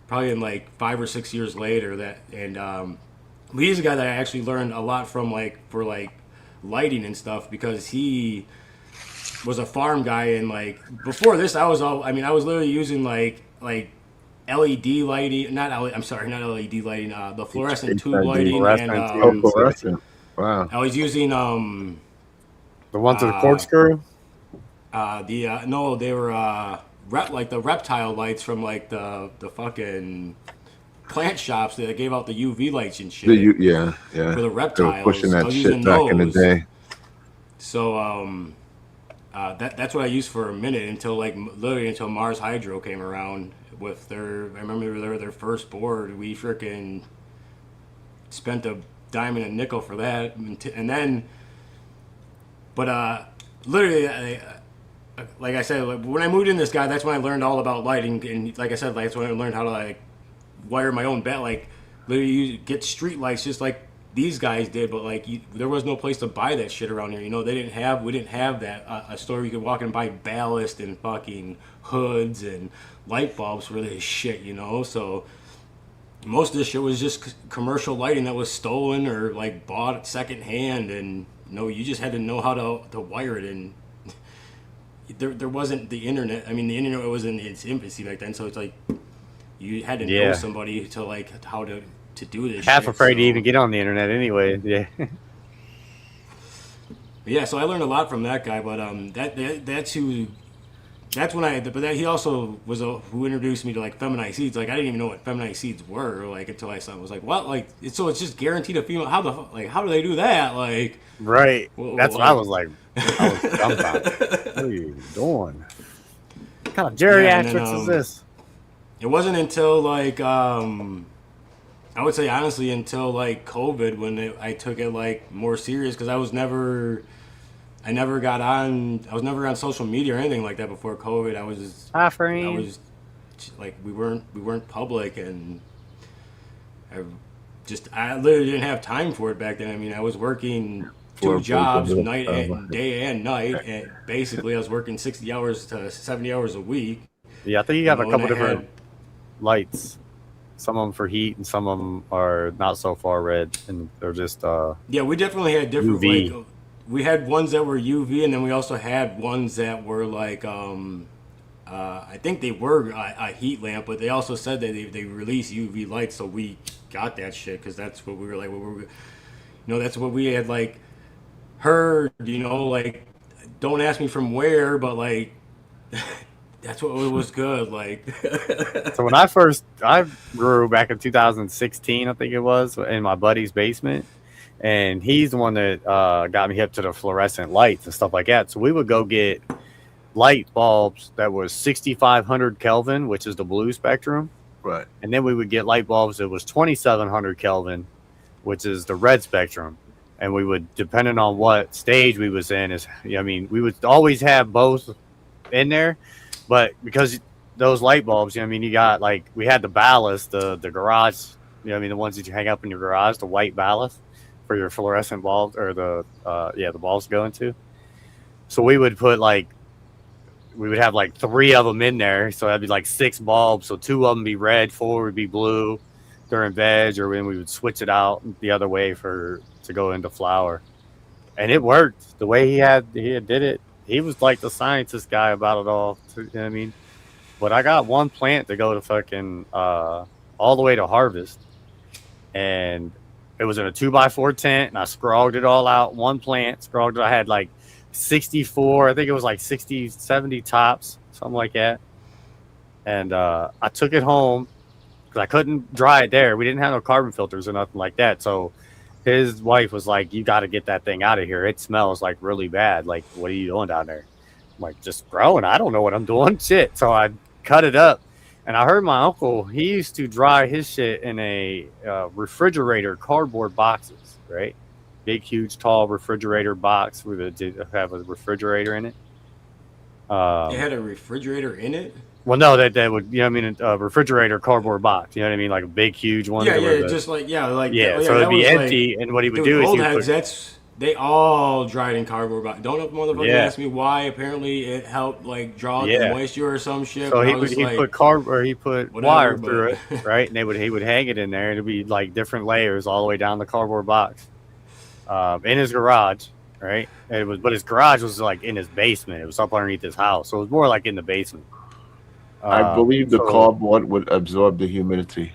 probably in like 5 or 6 years later, that, and he's a guy that I actually learned a lot from, like for like lighting and stuff, because he was a farm guy, and like before this I was literally using like LED lighting, not LED lighting, the fluorescent tube lighting, and fluorescent. Wow. I was using the ones with the corkscrew. No, they were like the reptile lights from like the fucking plant shops that gave out the UV lights and shit. Yeah. For the reptiles. They were pushing that shit back in the day. So that's what I used for a minute, until like literally until Mars Hydro came around with their. I remember their first board. We freaking spent a dime and a nickel for that, and then. But literally, like I said, like, when I moved in this guy, that's when I learned all about lighting, and like I said, that's when I learned how to like wire my own bat. Like literally, you get street lights just like these guys did, but like there was no place to buy that shit around here. You know, we didn't have that a store you could walk in and buy ballast and fucking hoods and light bulbs for this shit. You know, so most of this shit was just commercial lighting that was stolen or like bought secondhand, and you just had to know how to wire it. And there wasn't the internet. I mean, the internet was in its infancy back then, so it's like you had to know somebody to like how to do this. Half afraid to even get on the internet anyway. Yeah. Yeah, so I learned a lot from that guy, but he also was who introduced me to like feminized seeds. Like I didn't even know what feminized seeds were, like until I was like, what? Like so it's just guaranteed a female. How do they do that? Like right. That's what I was like. I was dumbfounded. What are you doing? What kind of geriatrics is this? It wasn't until like I would say honestly until like COVID when I took it like more serious, because I was never on social media or anything like that before COVID. I was like we weren't public, and I literally didn't have time for it back then. I mean, I was working 2 jobs, day and night, and basically I was working 60 hours to 70 hours a week. Yeah, I think you have a couple different lights. Some of them for heat, and some of them are not so far red, and they're just yeah, we definitely had different UV. Like, we had ones that were UV, and then we also had ones that were like I think they were a heat lamp, but they also said that they release UV lights, so we got that shit because that's what we were like. That's what we had like heard. Like don't ask me from where, but like that's what was good. Like so when I grew back in 2016, I think it was, in my buddy's basement. And he's the one that got me hip to the fluorescent lights and stuff like that. So we would go get light bulbs that was 6,500 Kelvin, which is the blue spectrum. Right. And then we would get light bulbs that was 2,700 Kelvin, which is the red spectrum. And we would, depending on what stage we was in, we would always have both in there. But because those light bulbs, you got like, we had the ballast, the garage, the ones that you hang up in your garage, the white ballast for your fluorescent bulbs, or the bulbs go into. So we would put we would have like 3 of them in there. So that'd be like 6 bulbs. So 2 of them be red, 4 would be blue during veg, or when we would switch it out the other way to go into flower. And it worked the way he did it. He was like the scientist guy about it all. But I got one plant to go to fucking all the way to harvest. And it was in a 2x4 tent, and I scrogged it all out. One plant, I had like 64, I think it was like 60, 70 tops, something like that. And I took it home because I couldn't dry it there. We didn't have no carbon filters or nothing like that. So his wife was like, "You got to get that thing out of here. It smells like really bad. Like, what are you doing down there?" I'm like, "Just growing. I don't know what I'm doing." Shit. So I cut it up. And I heard my uncle, he used to dry his shit in a refrigerator, cardboard boxes, right? Big, huge, tall refrigerator box with have a refrigerator in it. It had a refrigerator in it? Well, no, that would, you know what I mean? A refrigerator, cardboard box, you know what I mean? Like a big, huge one. Yeah, just like, yeah. So it'd be empty, and what he would do is old heads, they all dried in cardboard box. Don't motherfucker ask me why. Apparently, it helped like draw the moisture or some shit. So he put wire through it, right? And he would hang it in there, and it'd be like different layers all the way down the cardboard box, in his garage, right? But his garage was like in his basement. It was up underneath his house, so it was more like in the basement. I believe the cardboard would absorb the humidity.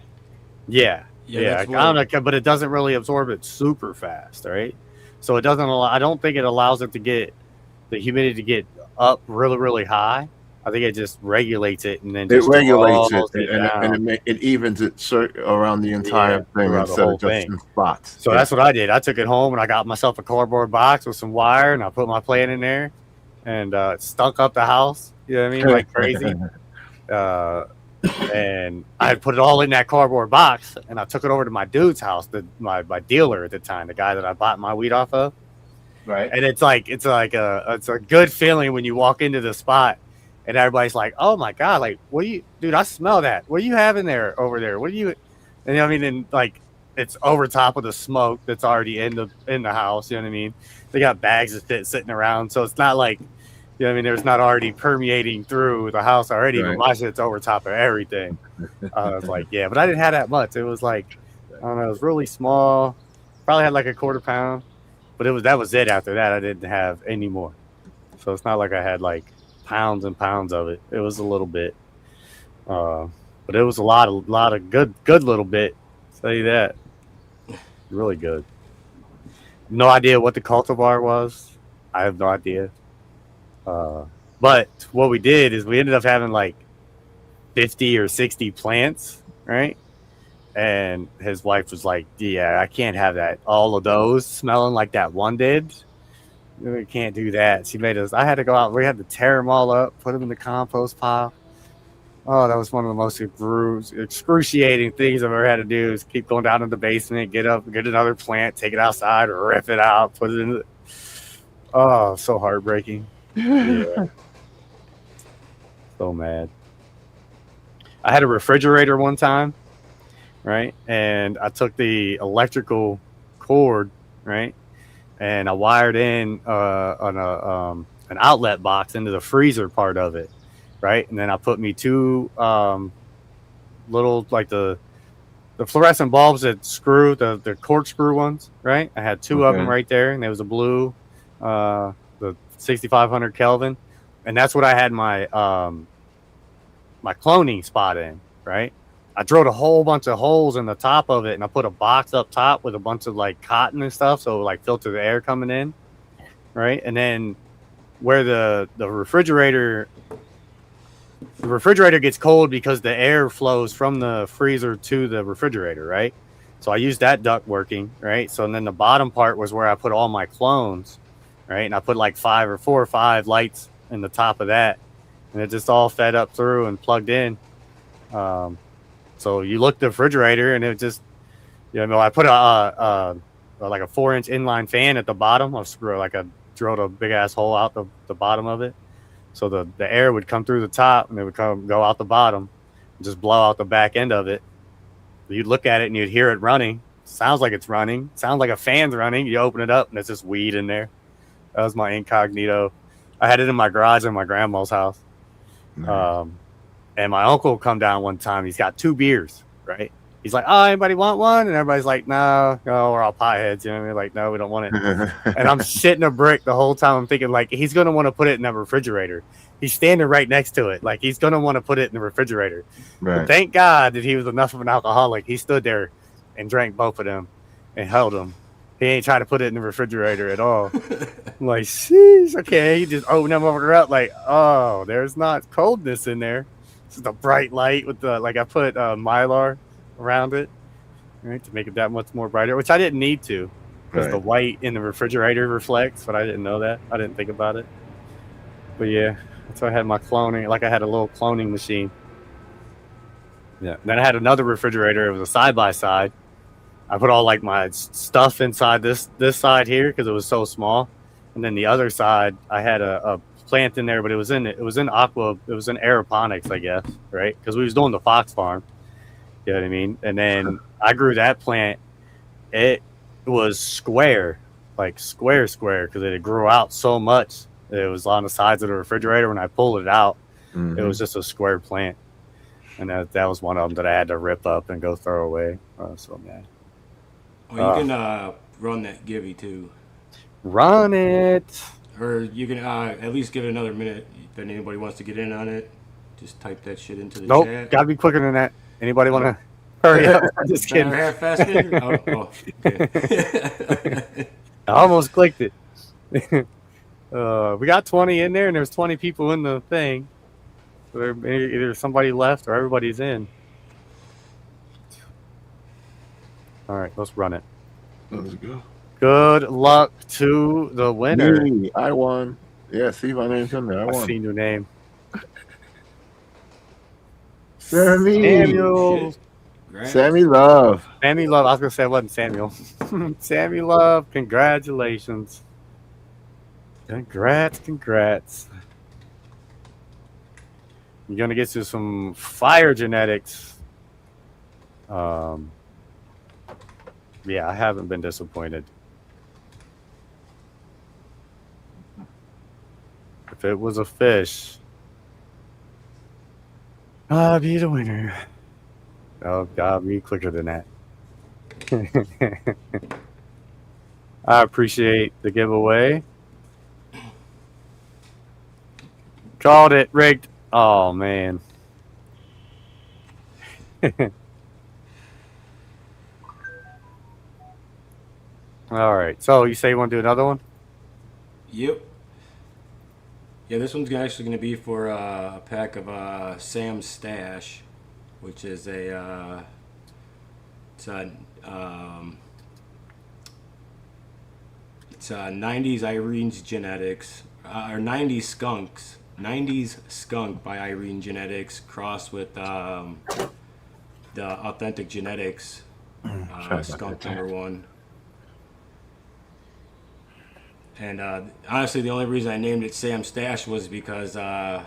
Yeah. I don't know, but it doesn't really absorb it super fast, right? So it doesn't allow. I don't think it allows it to get the humidity to get up really, really high. I think it just regulates it, and then it regulates it, and it evens it around the entire thing instead of just in spots. So that's what I did. I took it home and I got myself a cardboard box with some wire, and I put my plant in there, and it stunk up the house. You know what I mean, like crazy. And I had put it all in that cardboard box, and I took it over to my dude's house, my dealer at the time, the guy that I bought my weed off of. Right. And it's a good feeling when you walk into the spot, and everybody's like, "Oh my god, like dude, I smell that. What are you having over there? What are you?" And I mean, and like it's over top of the smoke that's already in the house. You know what I mean? They got bags of shit sitting around, so it's not like. You know what I mean? There's not already permeating through the house already, but my shit's over top of everything. It's like, yeah, but I didn't have that much. It was like, I don't know, it was really small. Probably had like a quarter pound, but that was it. After that, I didn't have any more. So it's not like I had like pounds and pounds of it. It was a little bit, but it was a lot of good little bit. I'll tell you that, really good. No idea what the cultivar was. I have no idea. But what we did is we ended up having like 50 or 60 plants, right? And his wife was like, "Yeah, I can't have that. All of those smelling like that one did. We can't do that." She made us. I had to go out. We had to tear them all up, put them in the compost pile. Oh, that was one of the most excruciating things I've ever had to do. Is keep going down in the basement, get up, get another plant, take it outside, rip it out, put it in. Oh, so heartbreaking. Yeah. So mad. I had a refrigerator one time, right? And I took the electrical cord, right? And I wired in an outlet box into the freezer part of it, right? And then I put me two little, like the fluorescent bulbs that screw, the corkscrew ones, right? I had two of them right there, and there was a blue, the 6500 Kelvin, and that's what I had my my cloning spot in, right? I drilled a whole bunch of holes in the top of it, and I put a box up top with a bunch of like cotton and stuff, so like filter the air coming in, right? And then where the refrigerator gets cold because the air flows from the freezer to the refrigerator, right? So I used that duct working, right? So and then the bottom part was where I put all my clones. Right, and I put like 4 or 5 lights in the top of that, and it just all fed up through and plugged in. So you look at the refrigerator, and it just, I put a like a 4-inch inline fan at the bottom. I drilled a big ass hole out the bottom of it, so the air would come through the top and it would go out the bottom, and just blow out the back end of it. You'd look at it and you'd hear it running. Sounds like it's running. Sounds like a fan's running. You open it up and it's just weed in there. That was my incognito. I had it in my garage in my grandma's house. Nice. And my uncle come down one time. He's got 2 beers, right? He's like, "Oh, anybody want one?" And everybody's like, no, we're all potheads. You know what I mean? Like, no, we don't want it. And I'm shitting a brick the whole time. I'm thinking, like, he's going to want to put it in that refrigerator. He's standing right next to it. Like, he's going to want to put it in the refrigerator. Right. But thank God that he was enough of an alcoholic. He stood there and drank both of them and held them. He ain't trying to put it in the refrigerator at all. I'm like, sheesh, okay. He just opened them over up like, oh, there's not coldness in there. It's just a bright light with the, like I put Mylar around it, right, to make it that much more brighter, which I didn't need to because the white in the refrigerator reflects, but I didn't know that. I didn't think about it. But yeah, that's why I had my cloning, like I had a little cloning machine. Yeah. Then I had another refrigerator. It was a side-by-side. I put all like my stuff inside this side here because it was so small, and then the other side I had a plant in there, but it was in aeroponics, I guess, right? Because we was doing the fox farm. You know what I mean? And then I grew that plant. It was square, like square, because it grew out so much. It was on the sides of the refrigerator. When I pulled it out, it was just a square plant, and that was one of them that I had to rip up and go throw away. I was so mad. Well, you can run that Gibby too. Run it. Or you can at least give it another minute if anybody wants to get in on it. Just type that shit into the chat. Nope, gotta be quicker than that. Anybody want to hurry up? I'm just kidding. Half faster? Okay. I almost clicked it. We got 20 in there, and there's 20 people in the thing. So either somebody left or everybody's in. All right, let's run it. Let's go. Good luck to the winner. Me, I won. Yeah, see my name's in there. I won. I've seen your name. Samuel. Sammy Love. Sammy Love. I was gonna say it wasn't Samuel. Sammy Love. Congratulations. Congrats. You're gonna get to some fire genetics. Yeah, I haven't been disappointed. If it was a fish, I'd be the winner. Oh, God, be quicker than that. I appreciate the giveaway. Called it rigged. Oh, man. All right. So you say you want to do another one? Yep. Yeah, this one's actually going to be for a pack of Sam's Stash, which is a it's 90s Irene's Genetics or 90s Skunks. 90s Skunk by Irene Genetics crossed with the Authentic Genetics Skunk #1. And honestly, the only reason I named it Sam Stash was because the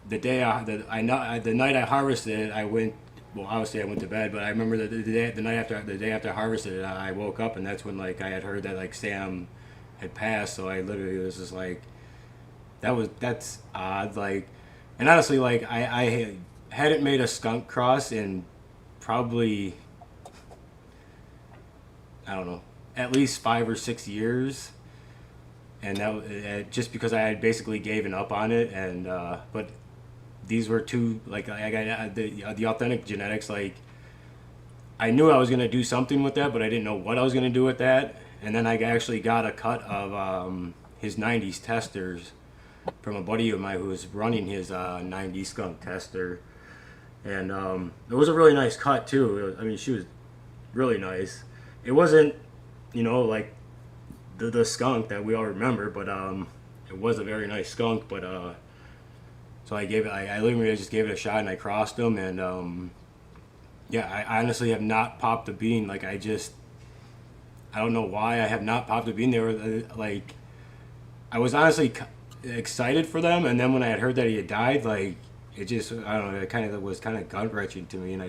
night I harvested it, I went. Well, obviously I went to bed, but I remember the day after I harvested it, I woke up, and that's when like I had heard that like Sam had passed. So I literally was just like, that's odd. Like, and honestly, like I hadn't made a skunk cross in probably, I don't know, at least 5 or 6 years. And that just because I had basically given up on it, and but these were two, like I got the Authentic Genetics. Like I knew I was gonna do something with that, but I didn't know what I was gonna do with that. And then I actually got a cut of his 90s testers from a buddy of mine who was running his 90s skunk tester, and it was a really nice cut too. I mean, she was really nice. It wasn't, like the skunk that we all remember, but it was a very nice skunk. But so I literally just gave it a shot, and I crossed them, and yeah, I honestly have not popped a bean. Like I don't know why I have not popped a bean. They were like, I was honestly excited for them, and then when I had heard that he had died, like it just, I don't know, it was kind of gut wrenching to me, and I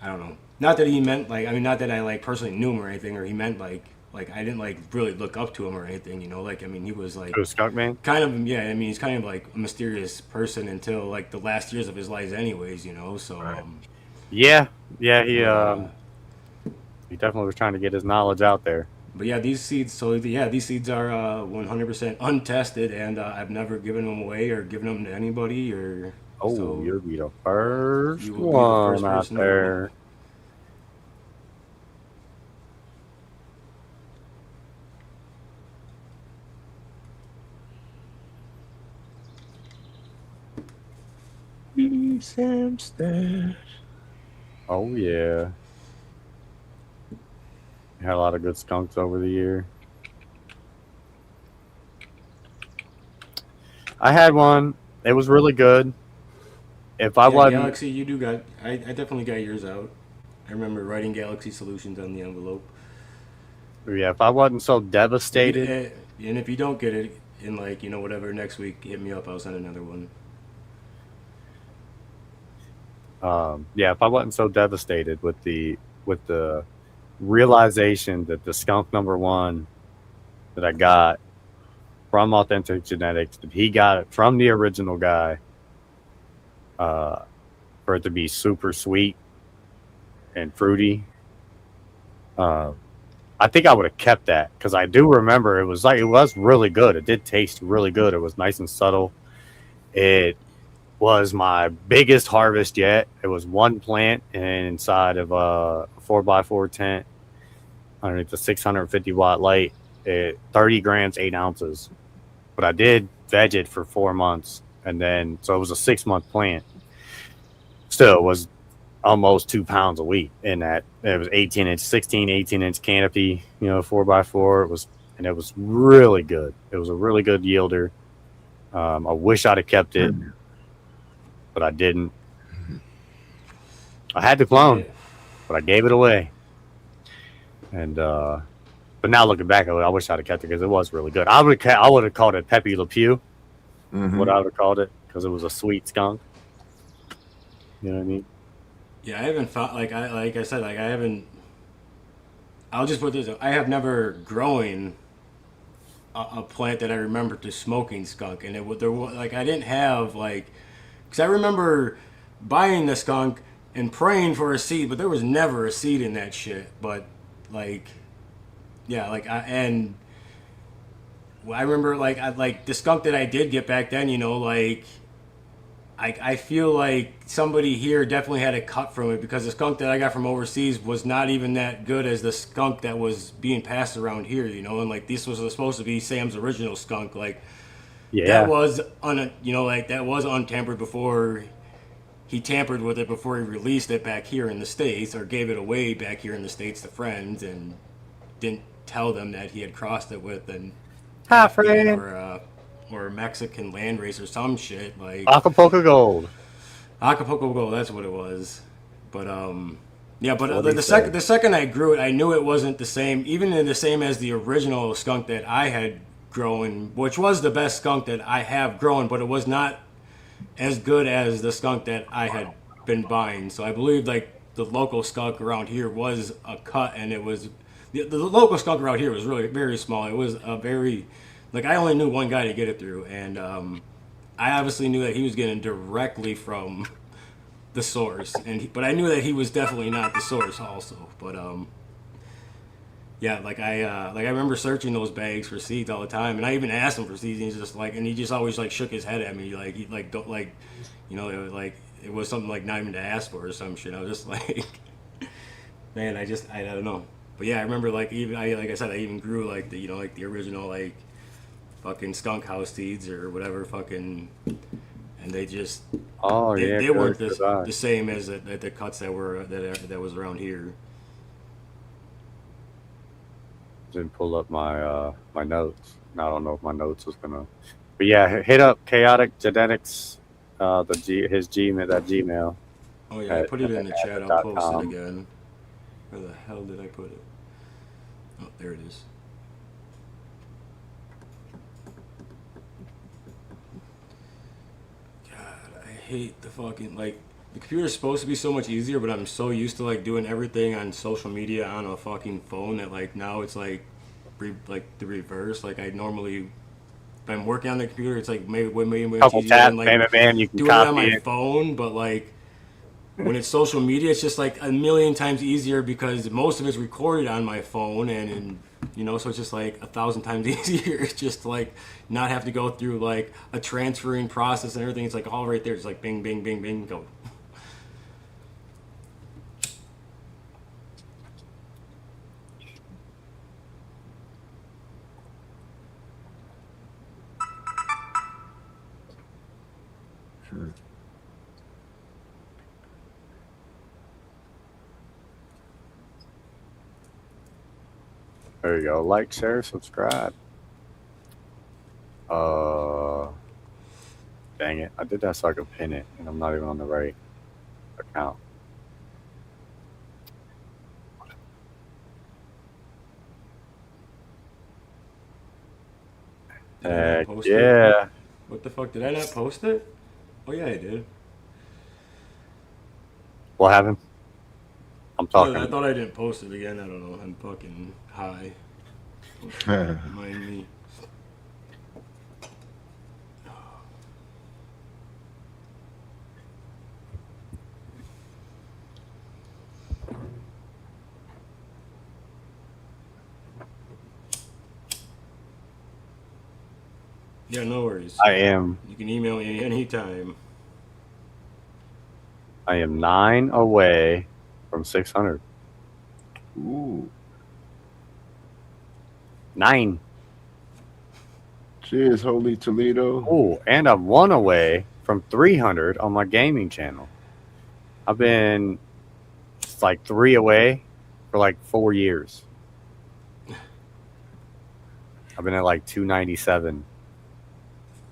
don't know. Not that he meant like, I mean, not that I like personally knew him or anything, or he meant like I didn't like really look up to him or anything, like, I mean, he was like skunk man, kind of, yeah. I mean, he's kind of like a mysterious person until like the last years of his life, anyways, So right. He definitely was trying to get his knowledge out there. But yeah, these seeds. So yeah, these seeds are 100% untested, and I've never given them away or given them to anybody. Or you'll be the first one out there. Sam's there. Oh yeah. Had a lot of good skunks over the year. I had one. It was really good. If I wasn't, Galaxy, you do got. I definitely got yours out. I remember writing Galaxy Solutions on the envelope. yeah, if I wasn't so devastated, And if you don't get it in like whatever next week, hit me up. I'll send another one. yeah, if I wasn't so devastated with the realization that the skunk number one that I got from Authentic Genetics, that he got it from the original guy, for it to be super sweet and fruity. I think I would have kept that because I do remember it was really good. It did taste really good. It was nice and subtle. It was my biggest harvest yet. It was one plant inside of a 4x4 tent underneath the 650 watt light. 30 grams, 8 ounces. But I did veg it for 4 months, and then so it was a 6-month plant. Still, it was almost 2 pounds a week in that. It was 18-inch canopy, 4x4. It was really good. It was a really good yielder. I wish I'd have kept it, but I didn't. I had the clone, but I gave it away. And but now looking back, I wish I'd have kept it because it was really good. I would have called it Pepe Le Pew. What I would have called it, because it was a sweet skunk. You know what I mean? Yeah, I haven't found like I said, like I haven't. I'll just put this: I have never grown a plant that I remember to smoking skunk, and there was like I didn't have like, because I remember buying the skunk and praying for a seed, but there was never a seed in that shit. But like, yeah, like I remember like the skunk that I did get back then, like. I feel like somebody here definitely had a cut from it, because the skunk that I got from overseas was not even that good as the skunk that was being passed around here, and like this was supposed to be Sam's original skunk, like that was that was untampered before he tampered with it, before he released it back here in the States, or gave it away back here in the States to friends, and didn't tell them that he had crossed it with an Afghan or Mexican landrace or some shit, like Acapulco Gold. Acapulco Gold, that's what it was. But yeah, but the second I grew it, I knew it wasn't the same, even the same as the original skunk that I had grown, which was the best skunk that I have grown, but it was not as good as the skunk that I had been buying. So I believe like the local skunk around here was a cut, and it was the local skunk around here was really very small. It was a very like I only knew one guy to get it through, and I obviously knew that he was getting directly from the source, but I knew that he was definitely not the source also. But yeah, like I remember searching those bags for seeds all the time, and I even asked him for seeds, and he just always like shook his head at me, like he like don't like, it was like it was something like not even to ask for or some shit. I was just like, man, I don't know. But yeah, I remember like like I said, I even grew like the like the original like fucking skunk house seeds or whatever fucking, and they just they weren't the same as the cuts that were that was around here. Didn't pull up my my notes. I don't know if my notes was gonna, but yeah, hit up chaoticgenetics, his Gmail, that Gmail. Oh yeah, I put it in the chat. I'll post it again. Where the hell did I put it? Oh, there it is. I hate the fucking like the computer's supposed to be so much easier, but I'm so used to like doing everything on social media on a fucking phone that like now it's like the reverse. Like I normally, if I'm working on the computer, it's like maybe Couple taps, like man, you can do it on copy my it. phone, but like when it's social media, it's just like a million times easier because most of it's recorded on my phone, and so it's just like 1,000 times easier. It's just like not have to go through like a transferring process and everything. It's like all right there. It's like bing, bing, bing, bing, go. There you go. Like, share, subscribe. Dang it. I did that so I could pin it, and I'm not even on the right account. Yeah. What the fuck? Did I not post it? Oh, yeah, I did. What happened? I'm talking. I thought I didn't post it again. I don't know. I'm fucking high. Remind me. Yeah, no worries. I am. You can email me anytime. I am 9 away from 600. Ooh. 9. Cheers, Holy Toledo. Oh, and I'm 1 away from 300 on my gaming channel. I've been like 3 away for like 4 years. I've been at like 297.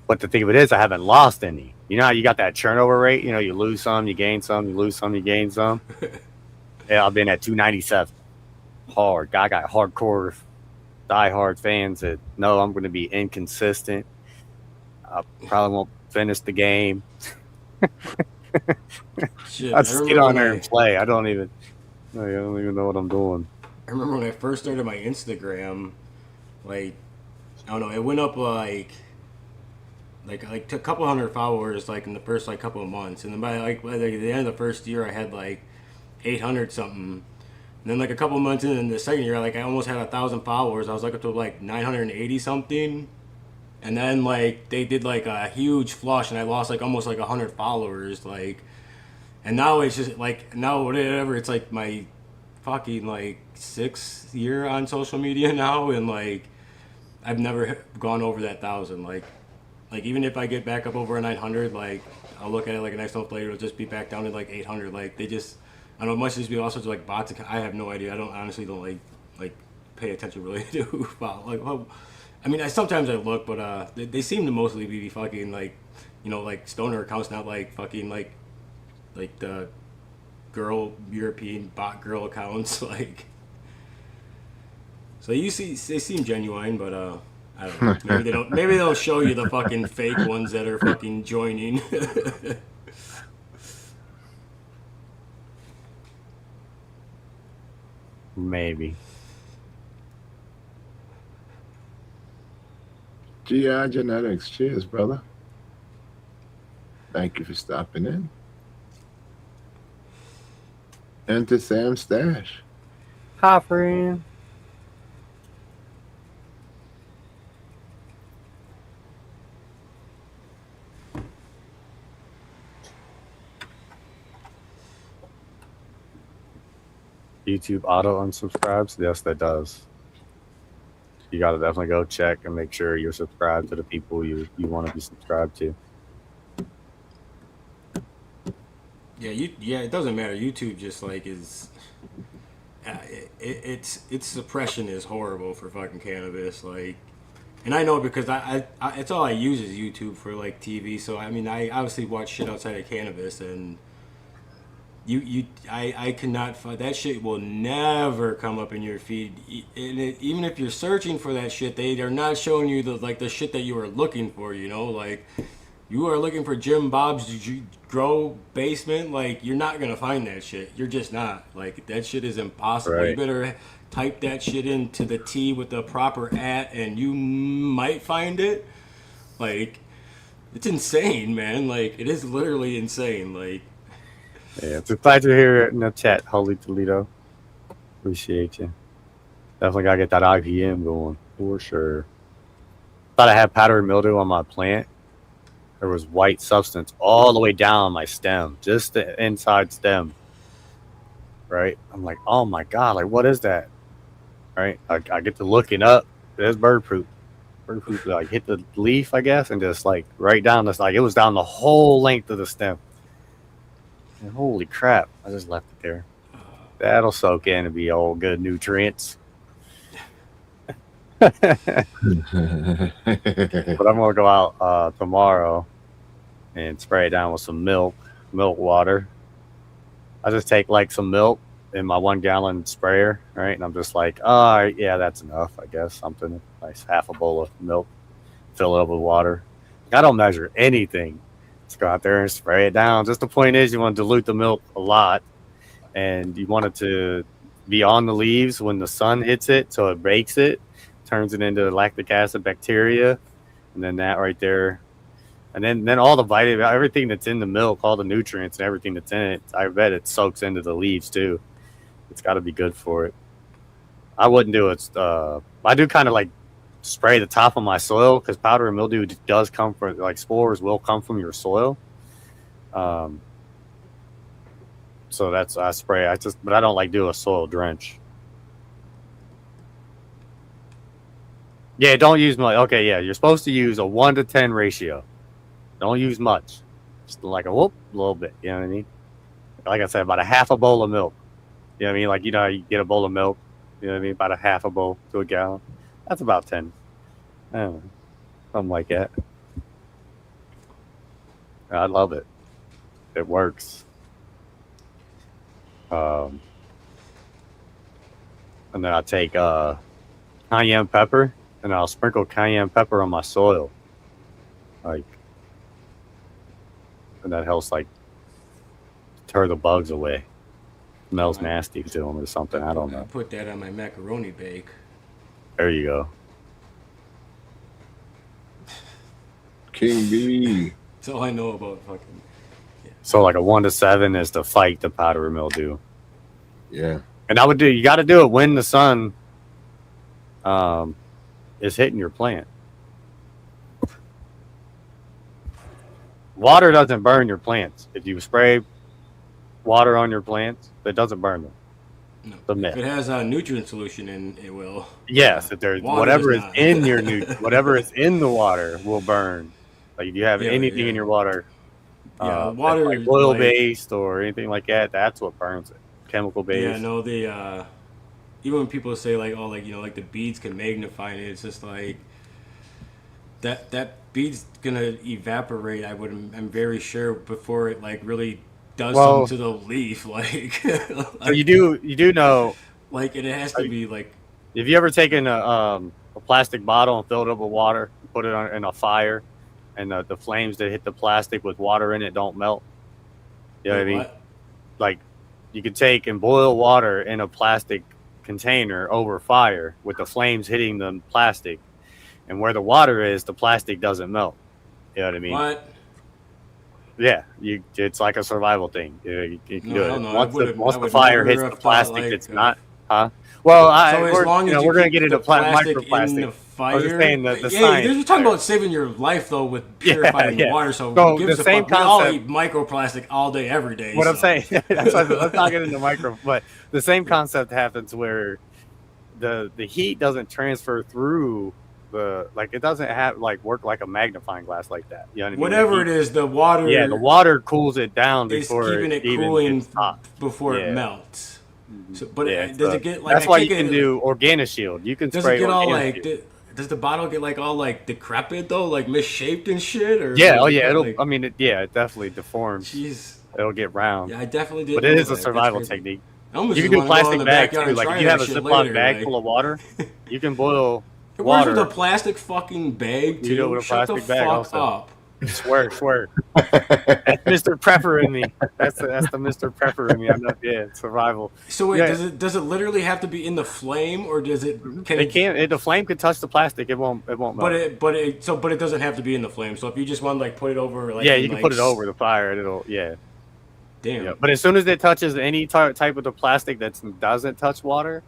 But the thing of it is, I haven't lost any. You know how you got that turnover rate? You know, you lose some, you gain some, you lose some, you gain some. Yeah, I've been at 297. Hard. I got hardcore, diehard fans that know I'm going to be inconsistent. I probably won't finish the game. Shit, I just get on there and play. I don't even know what I'm doing. I remember when I first started my Instagram, like, I don't know, it went up like a couple hundred followers like in the first like couple of months, and then by the end of the first year I had like 800 something, and then like a couple of months in the second year, like I almost had 1,000 followers. I was like up to like 980 something, and then like they did like a huge flush, and I lost like almost like 100 followers, like, and now it's just like whatever, it's like my fucking like 6th year on social media now, and like I've never gone over that 1,000. Like even if I get back up over a 900, like I'll look at it like a next month later, it'll just be back down to like 800. Like they just, I don't know, much just be all sorts of like bots. I have no idea. I honestly don't like pay attention really to who follow. Like, well, I mean, sometimes I look, but they seem to mostly be fucking like, you know, like stoner accounts, not like fucking like the girl European bot girl accounts. Like, so they seem genuine, but I don't know. Maybe they'll show you the fucking fake ones that are fucking joining. Maybe. Genetics. Cheers, brother. Thank you for stopping in. Enter Sam Stash. Hi, friend. YouTube auto unsubscribes? Yes, that does. You got to definitely go check and make sure you're subscribed to the people you want to be subscribed to. Yeah, it doesn't matter. YouTube just like is, its suppression is horrible for fucking cannabis. Like, and I know because I it's all I use is YouTube for like TV. So I mean, I obviously watch shit outside of cannabis, and I cannot find that shit. Will never come up in your feed, and even if you're searching for that shit, they're not showing you the shit that you are looking for. You know, like you are looking for Jim Bob's grow basement. Like you're not gonna find that shit. You're just not. Like that shit is impossible. Right. You better type that shit into the T with the proper @ and you might find it. Like it's insane, man. Like it is literally insane. Like. Yeah, it's a pleasure here in the chat, Holy Toledo. Appreciate you. Definitely gotta get that IPM going for sure. Thought I had powdery mildew on my plant. There was white substance all the way down my stem, just the inside stem. Right? I'm like, oh my god, like what is that? Right? I get to looking up. There's bird poop. Bird poop like hit the leaf, I guess, and just like right down this, like it was down the whole length of the stem. And holy crap, I just left it there. That'll soak in and be all good nutrients. But I'm gonna go out tomorrow and spray it down with some milk water. I just take like some milk in my 1 gallon sprayer, right? And I'm just like, all right, yeah, that's enough, I guess. Something nice, half a bowl of milk, fill it up with water. I don't measure anything. Just go out there and spray it down. Just the point is, you want to dilute the milk a lot, and you want it to be on the leaves when the sun hits it, so it bakes it, turns it into lactic acid bacteria, and then that right there. And then all the vitamin, everything that's in the milk, all the nutrients and everything that's in it, I bet it soaks into the leaves too. It's got to be good for it. I wouldn't do it. I do kind of like spray the top of my soil because powdery mildew does come from, like, spores will come from your soil. So that's, I spray. But I don't like do a soil drench. Yeah, don't use much. Okay, yeah, you're supposed to use a 1 to 10 ratio. Don't use much. Just like a little bit. You know what I mean? Like I said, about a half a bowl of milk. You know what I mean? Like, you know how you get a bowl of milk? You know what I mean? About a half a bowl to a gallon. That's about 10. I don't know. Something like that. I love it. It works. And then I take cayenne pepper, and I'll sprinkle cayenne pepper on my soil. Like, and that helps, like, deter the bugs away. Smells nasty to them or something. I don't know. I put that on my macaroni bake. There you go. King B. That's all I know about fucking. Yeah. So like a 1 to 7 is to fight the powdery mildew. Yeah. And you got to do it when the sun is hitting your plant. Water doesn't burn your plants. If you spray water on your plants, it doesn't burn them. No. The myth. If it has a nutrient solution in it will. Yes, if there's whatever is in your whatever is in the water will burn. Like if you have anything in your water, water like oil based or anything like that, that's what burns it. Chemical based. Yeah, no, even when people say like, oh, like, you know, like the beads can magnify it, it's just like that bead's gonna evaporate. I'm very sure before it like really does something to the leaf. Like, so you do know, like, and it has to be like. Have you ever taken a plastic bottle and filled it up with water, put it in a fire, and the flames that hit the plastic with water in it don't melt? You know what I mean? Like, you could take and boil water in a plastic container over fire with the flames hitting the plastic, and where the water is, the plastic doesn't melt. You know what I mean? What? Yeah, it's like a survival thing. You can do it. No, once the fire hits the plastic, like, it's not. Huh? Well, so as long as we're going to get into microplastic microplastic. In the fire. I was just saying the science. You're talking about saving your life though with purifying water. So the same concept. We all eat microplastic all day, every day. What I'm saying, that's why, let's not get into micro. But the same concept happens where the heat doesn't transfer through it doesn't have work like a magnifying glass like that. You know what I mean? Whatever it is, the water. Yeah, the water cools it down before keeping it cooling before it melts. So, but does it get like? That's why you can do OrganiShield. You can spray. Does it get all like? Does the bottle get like all like decrepit though, like missshaped and shit? Or yeah, it definitely deforms. Jeez, it'll get round. Yeah, I definitely did. But it is a survival technique. You can do plastic bag too. Like if you have a Ziploc bag full of water, you can boil water. With a plastic fucking bag, dude. You do it with a plastic bag also. Up. Swear. That's Mr. Prepper in me. That's the Mr. Prepper in me. I'm not. Yeah, survival. So wait, does it literally have to be in the flame, or does it? The flame could touch the plastic. It won't melt. But it doesn't have to be in the flame. So if you just want to like put it over, like you can put it over the fire, and it'll Damn. Yeah. But as soon as it touches any type of the plastic that doesn't touch water,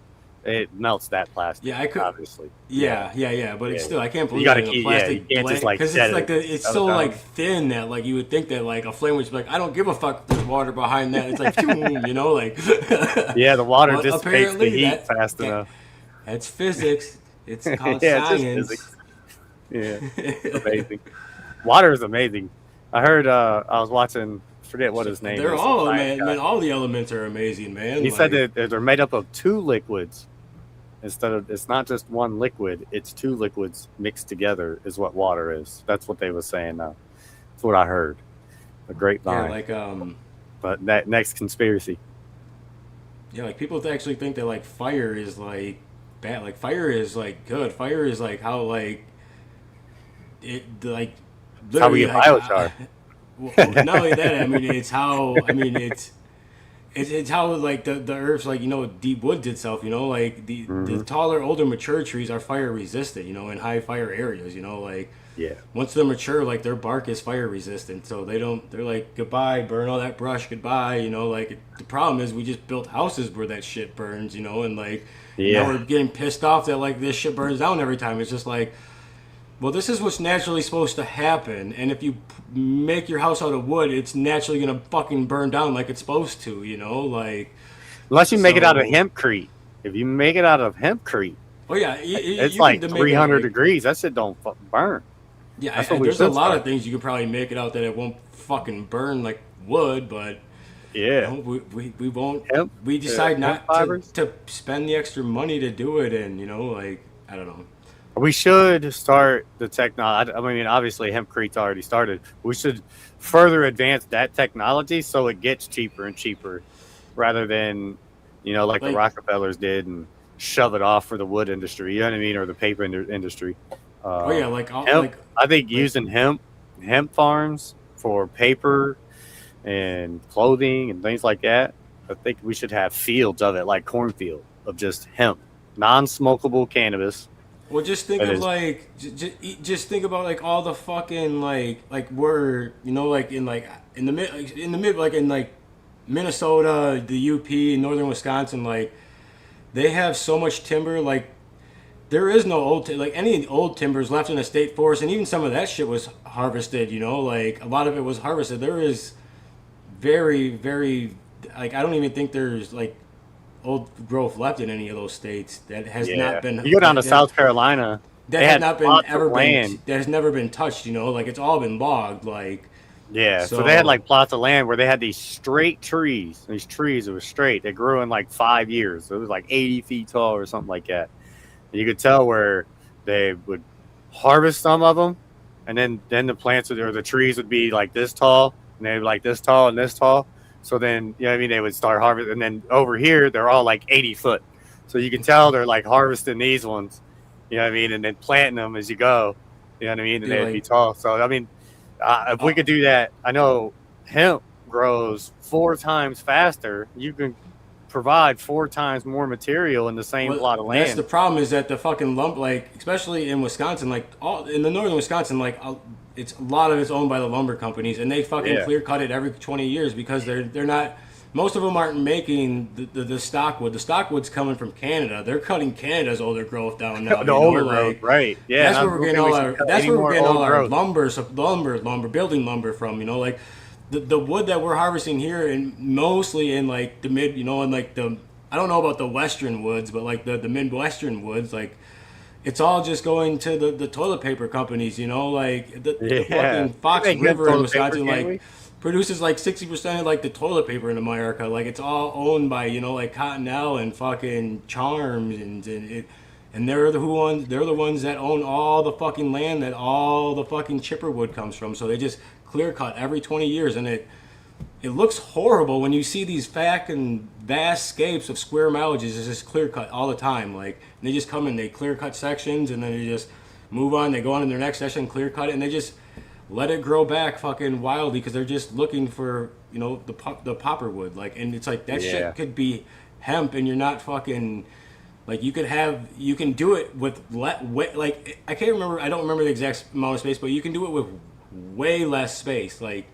it melts that plastic. Yeah, I could obviously. Yeah. But it's still, I can't believe you gotta keep. You can't just like because it's like it's so like thin that like you would think that like a flame would be like, I don't give a fuck if there's water behind that. It's like you know, like yeah, the water dissipates the heat fast enough. That's physics. It's called science. It's just physics. Yeah, it's amazing. Water is amazing. I heard. I was watching. Forget what his name is. They're all man. All the elements are amazing, man. He said that they're made up of 2 liquids. it's not just one liquid, it's two liquids mixed together is what water is. That's what they were saying now. That's what I heard. A grapevine. Yeah, but that next conspiracy. Yeah, like people actually think that like fire is like bad. Like fire is like good. Fire is like how like it like How we get biochar. Well, not only that, I mean it's how it's how like the earth's like, you know, deep woods itself, you know, like the taller, older, mature trees are fire resistant, you know, in high fire areas, you know, like once they're mature, like their bark is fire resistant, so they're like, goodbye, burn all that brush, goodbye, you know, like the problem is we just built houses where that shit burns, you know, and like now we're getting pissed off that like this shit burns down every time. It's just like, well, this is what's naturally supposed to happen, and if you make your house out of wood, it's naturally gonna fucking burn down like it's supposed to, you know, like unless you make it out of hempcrete. If you make it out of hempcrete, oh yeah, it's like 300 degrees. That shit don't fucking burn. Yeah, there's a lot of things you can probably make it out that it won't fucking burn like wood, but you know, we won't. We decide not to spend the extra money to do it, and you know, like I don't know. We should start the technology. I mean, obviously, hempcrete's already started. We should further advance that technology so it gets cheaper and cheaper, rather than, you know, like the Rockefellers did and shove it off for the wood industry. You know what I mean, or the paper industry. I think using hemp farms for paper and clothing and things like that. I think we should have fields of it, like cornfield of just hemp, non-smokable cannabis. Well, just think of like, just think about like all the fucking like we're, you know, like in the mid like in like Minnesota, the UP, northern Wisconsin, like they have so much timber. Like there is no any old timbers left in the state forest, and even some of that shit was harvested. You know, like a lot of it was harvested. There is very, very like I don't even think there's like old growth left in any of those states that has not been. You go down to South Carolina, that has not been ever been. That has never been touched. You know, like it's all been logged. Like so they had like plots of land where they had these straight trees. These trees that were straight. They grew in like 5 years. So it was like 80 feet tall or something like that. And you could tell where they would harvest some of them, and then the plants or the trees would be like this tall, and they'd be like this tall and this tall. So then, you know what I mean, they would start harvesting. And then over here, they're all like 80 foot. So you can tell they're like harvesting these ones, you know what I mean, and then planting them as you go, you know what I mean, and they'd be tall. So, I mean, if we could do that, I know hemp grows 4 times faster. You can provide 4 times more material in the same plot of land. That's the problem, is that the fucking lump, like, especially in Wisconsin, like, in the northern Wisconsin, like, it's a lot of it's owned by the lumber companies, and they fucking clear cut it every 20 years because they're not. Most of them aren't making the stockwood. The stockwood's coming from Canada. They're cutting Canada's older growth down now. The older growth, right? Yeah, that's where we're getting all our. That's where we're getting all our lumber, building lumber from. You know, like the wood that we're harvesting here, and mostly in like the mid, you know, and like I don't know about the western woods, but like the midwestern woods, like. It's all just going to the toilet paper companies, you know, like the fucking Fox River in Wisconsin, like produces like 60% of like the toilet paper in America. Like it's all owned by, you know, like Cottonelle and fucking Charms and they're the ones that own all the fucking land that all the fucking chipper wood comes from. So they just clear cut every 20 years, and it looks horrible when you see these fucking vast scapes of square mileages. It's just clear cut all the time. Like they just come and they clear cut sections, and then they just move on. They go on to their next section, clear cut it, and they just let it grow back fucking wildly because they're just looking for, you know, the popper wood. Like, and it's like that shit could be hemp, and you're not fucking like you can do it with like I don't remember the exact amount of space, but you can do it with way less space. Like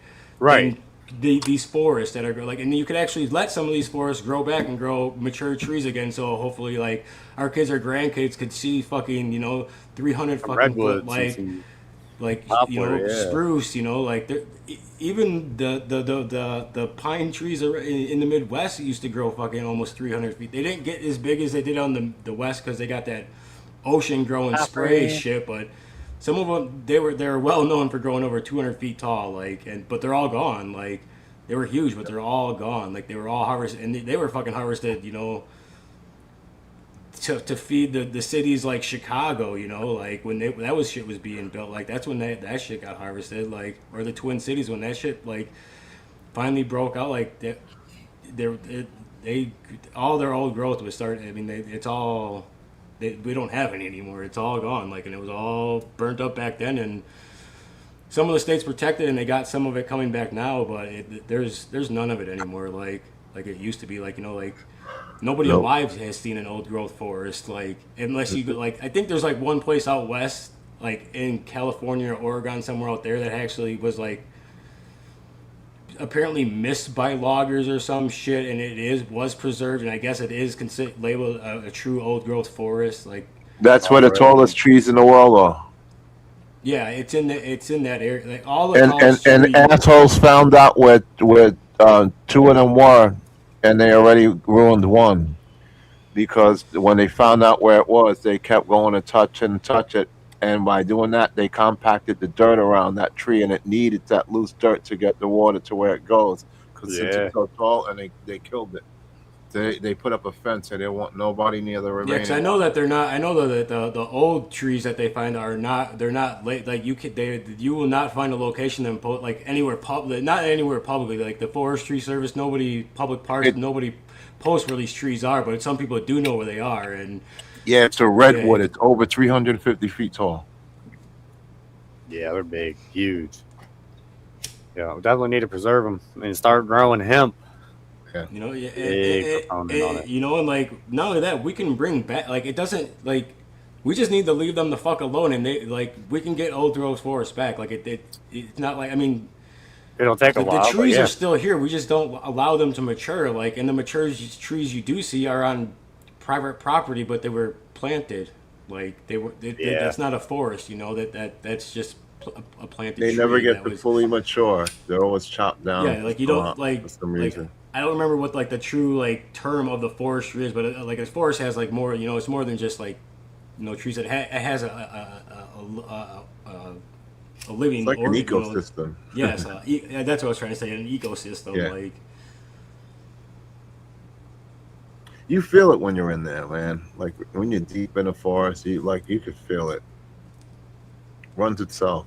these forests that are like, and you could actually let some of these forests grow back and grow mature trees again. So hopefully, like our kids or grandkids could see fucking, you know, 300 fucking redwoods, like poplar, you know, spruce, you know, like even the pine trees in the Midwest used to grow fucking almost 300 feet. They didn't get as big as they did on the West because they got that ocean growing spray shit, but. Some of them, they're well known for growing over 200 feet tall, like, but they're all gone. Like, they were huge, but they're all gone. Like, they were all harvested, and they were fucking harvested, you know, to feed the cities like Chicago, you know, like when that shit was being built, like that's when that shit got harvested, like, or the Twin Cities when that shit like finally broke out, like that. They all their old growth was starting. I mean, we don't have any anymore. It's all gone. Like, and it was all burnt up back then. And some of the states protected, and they got some of it coming back now. But there's none of it anymore. Like it used to be. Like, you know, like nobody alive has seen an old growth forest. Like, unless you like, I think there's like one place out west, like in California or Oregon, somewhere out there, that actually was like apparently missed by loggers or some shit, and was preserved, and I guess it is labeled a true old growth forest. Like, that's where the tallest trees in the world are. Yeah, it's in that area. Like all the and assholes found out where two of them were, and they already ruined one, because when they found out where it was, they kept going to touch it. And by doing that, they compacted the dirt around that tree, and it needed that loose dirt to get the water to where it goes. Because it's so tall, and they killed it. They put up a fence, and they don't want nobody near the remaining. Yeah, because I know that they're not. I know that the old trees that they find are not. They're not like you will not find a location them like anywhere public. Not anywhere publicly. Like the Forestry Service, public parks, nobody posts where these trees are. But some people do know where they are, and. Yeah, it's a redwood. It's over 350 feet tall. Yeah, they're big, huge. Yeah, we definitely need to preserve them and start growing hemp. Yeah. You know, you know, and like not only that, we can bring back like it doesn't like we just need to leave them the fuck alone, and they like we can get old growth forests back. Like it's not like I mean. It'll take a while. The trees are still here. We just don't allow them to mature. Like, and the mature trees you do see are on private property, but they were planted. Like that's not a forest, you know. That's just a planted tree. They never get to fully mature. They're always chopped down. Yeah, like you don't for some reason. I don't remember what like the true like term of the forestry is, but like a forest has like more. You know, it's more than just like trees. It has a living. It's like an ecosystem. Yes, that's what I was trying to say. An ecosystem, like. You feel it when you're in there, man. Like when you're deep in a forest, you could feel it. Runs itself.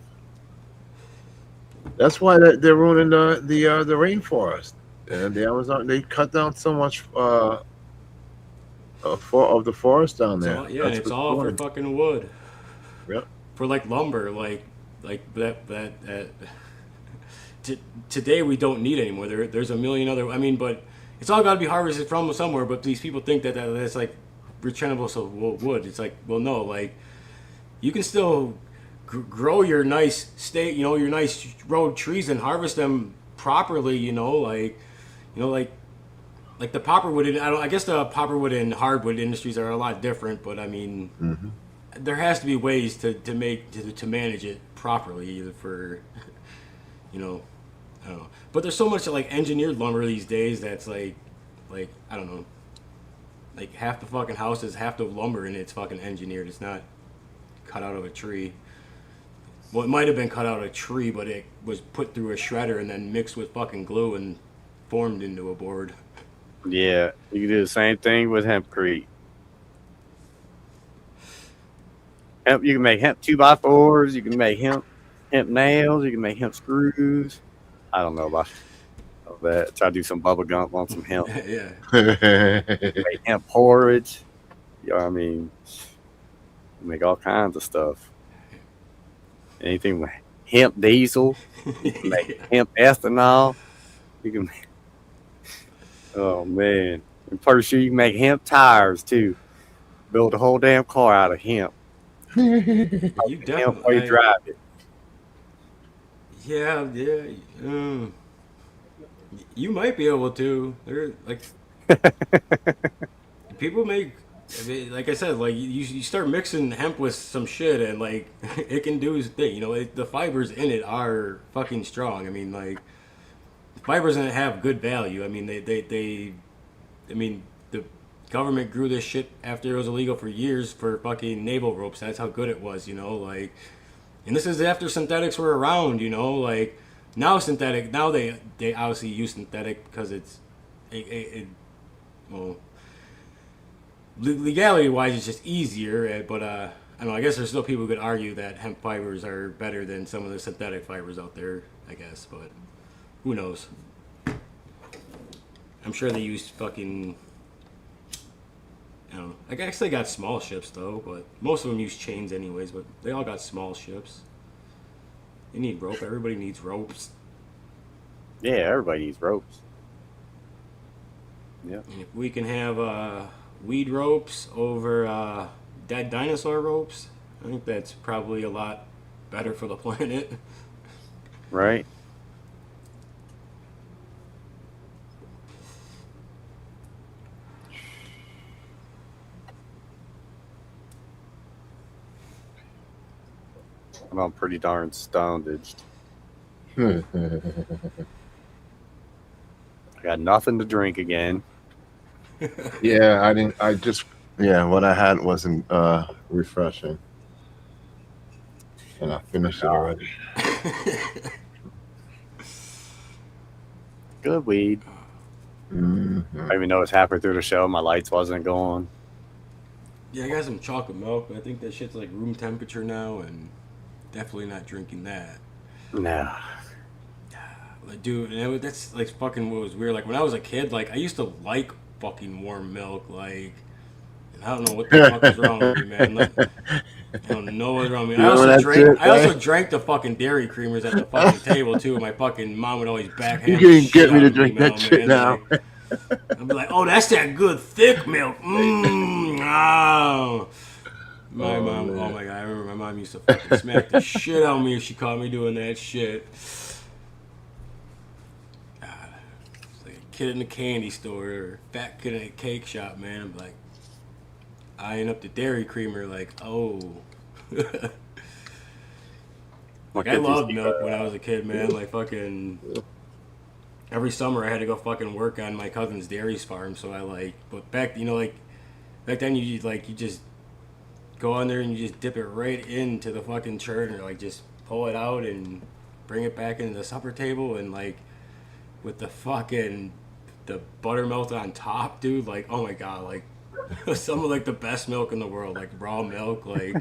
That's why they're ruining the rainforest and the Amazon. They cut down so much of the forest down there. It's all for fucking wood. Yep. For like lumber, like that. Today we don't need anymore. There's a million other. I mean, but. It's all got to be harvested from somewhere, but these people think that's like returnable wood. It's like, well, no, like you can still grow your nice your nice road trees and harvest them properly. Like the popperwood. I guess the popperwood and hardwood industries are a lot different, but I mean, there has to be ways to manage it properly, either for, I don't know. But there's so much like engineered lumber these days that's like I don't know. Like half the fucking house is half the lumber and it's fucking engineered. It's not cut out of a tree. Well, it might have been cut out of a tree, but it was put through a shredder and then mixed with fucking glue and formed into a board. Yeah, you can do the same thing with hempcrete. You can make hemp 2x4s. You can make hemp nails. You can make hemp screws. I don't know about that. Try to do some bubble gum on some hemp. Yeah. Make hemp porridge. I mean, make all kinds of stuff. Anything with hemp diesel. You can make hemp ethanol. You can make, oh man. And pretty sure you can make hemp tires too. Build a whole damn car out of hemp. You hemp while you drive it. Yeah. You might be able to. They're like people make. I mean, like I said, like you start mixing hemp with some shit, and like it can do its thing. The fibers in it are fucking strong. I mean, like the fibers in it have good value. I mean, they I mean, the government grew this shit after it was illegal for years for fucking naval ropes. That's how good it was. Like. And this is after synthetics were around, like now synthetic. Now they obviously use synthetic because it's, well, legality wise, it's just easier. But I don't know. I guess there's still people who could argue that hemp fibers are better than some of the synthetic fibers out there. I guess, but who knows? I'm sure they use fucking. I don't know. I guess they got small ships though, but most of them use chains anyways. But they all got small ships. They need rope. Everybody needs ropes. Yeah, everybody needs ropes. Yeah. And if we can have weed ropes over dead dinosaur ropes, I think that's probably a lot better for the planet. Right. I'm pretty darn stoned. I got nothing to drink again. Yeah, I didn't. I just what I had wasn't refreshing, and I finished it already. Good weed. Mm-hmm. I didn't even know it was halfway through the show. My lights wasn't going. Yeah, I got some chocolate milk, but I think that shit's like room temperature now, and definitely not drinking that. Nah. Like, dude, that's like fucking what was weird. Like when I was a kid, like I used to like fucking warm milk. Like, I don't know what the fuck is wrong with me, man. Like, I don't know what's wrong with me. I also drank the fucking dairy creamers at the fucking table too. My fucking mom would always backhand. You can't get me to drink that shit now. Like, I'd be like, oh, that's that good thick milk. Oh. My mom, man. Oh my god, I remember my mom used to fucking smack the shit out of me if she caught me doing that shit. It's like a kid in a candy store or a fat kid in a cake shop, man. I'm like, eyeing up the dairy creamer, like, oh. Like, I loved milk when I was a kid, man. Like, fucking. Every summer I had to go fucking work on my cousin's dairy farm, so I like. But back then you just go on there and you just dip it right into the fucking churn, or like just pull it out and bring it back into the supper table, and like with the buttermilk on top, dude. Like, oh my god, like some of like the best milk in the world, like raw milk, like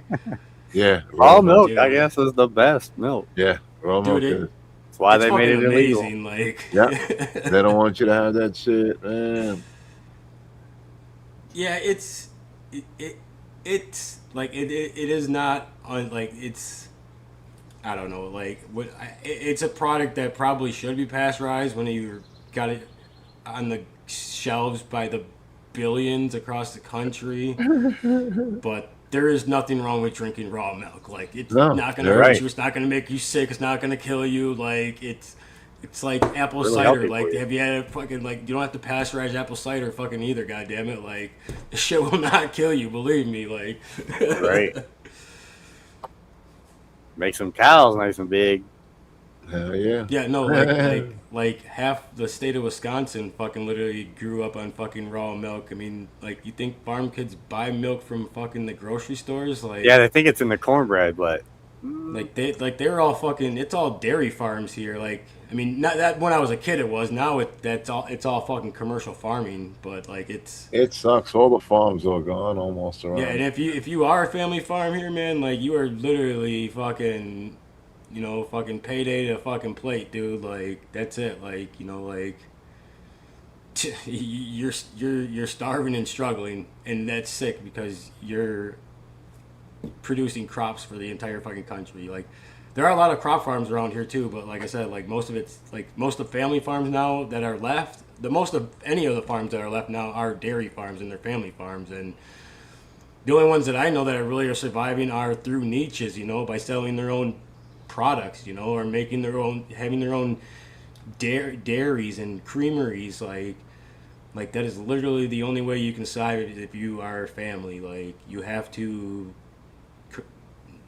yeah, raw milk. Dude, I guess is the best milk. Yeah, raw milk. That's why they made it illegal. Like, yeah, they don't want you to have that shit, man. Yeah, it's like it is not on, like, it's, I don't know, like it's a product that probably should be pasteurized when you got it on the shelves by the billions across the country. But there is nothing wrong with drinking raw milk. Like, it's not gonna hurt you. It's not gonna make you sick. It's not gonna kill you. Like, it's like apple cider. Like, have you had fucking, like, you don't have to pasteurize apple cider fucking either, goddammit. Like, this shit will not kill you, believe me. Like, right. Make some cows nice and big. Hell yeah. Yeah, no, like half the state of Wisconsin fucking literally grew up on fucking raw milk. I mean, like, you think farm kids buy milk from fucking the grocery stores? Like, yeah, they think it's in the cornbread, but they're all fucking, it's all dairy farms here. Like, I mean, not that when I was a kid it was. Now it's all fucking commercial farming. But like, it sucks. All the farms are gone almost around. Yeah, and if you are a family farm here, man, like, you are literally fucking, you know, fucking payday to fucking plate, dude. Like, that's it. Like, you know, like, you're starving and struggling, and that's sick because you're producing crops for the entire fucking country. Like, there are a lot of crop farms around here too, but like I said, like, most of the family farms now that are left, most of any of the farms that are left now are dairy farms, and they're family farms. And the only ones that I know that really are surviving are through niches, you know, by selling their own products, you know, or having their own dairies and creameries. Like that is literally the only way you can survive if you are a family. Like, you have to,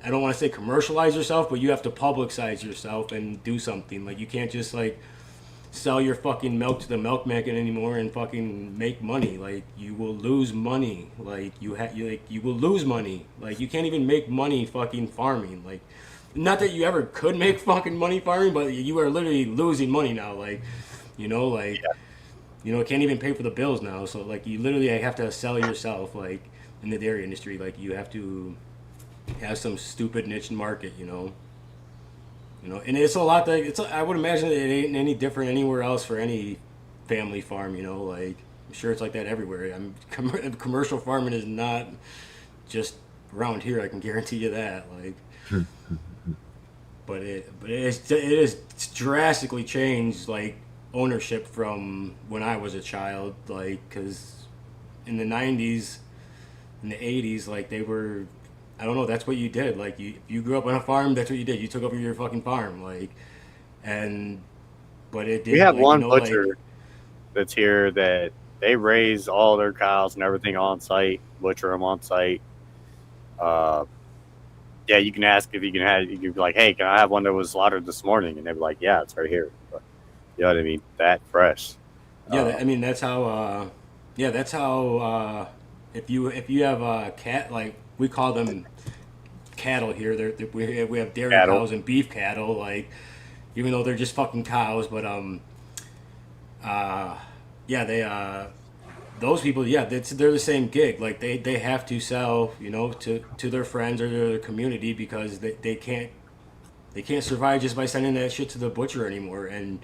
I don't want to say commercialize yourself, but you have to publicize yourself and do something. Like, you can't just like sell your fucking milk to the milkman anymore and fucking make money. Like, you will lose money. Like, you will lose money. Like, you can't even make money fucking farming. Like, not that you ever could make fucking money farming, but you are literally losing money now. Like, you know, like, can't even pay for the bills now. So like you literally have to sell yourself, like in the dairy industry. Like you have to have some stupid niche market, and it's a lot that I would imagine that it ain't any different anywhere else for any family farm, like I'm sure it's like that everywhere. Commercial farming is not just around here. I can guarantee you that. Like, but it is drastically changed, like ownership from when I was a child. Like, because in the '90s, in the '80s, like they were, I don't know. That's what you did. Like, you grew up on a farm. That's what you did. You took over your fucking farm. Like, but it did. We have like, one butcher that's here that they raise all their cows and everything on site, butcher them on site. Yeah, you can ask if you can have. You can be like, "Hey, can I have one that was slaughtered this morning?" And they'd be like, "Yeah, it's right here." But, you know what I mean? That fresh. Yeah, I mean that's how. Yeah, that's how. If you have a cat, like we call them cattle here. We have dairy cows and beef cattle. Like, even though they're just fucking cows, but yeah, they those people, yeah, they're the same gig. Like they have to sell, to their friends or their community because they can't survive just by sending that shit to the butcher anymore. And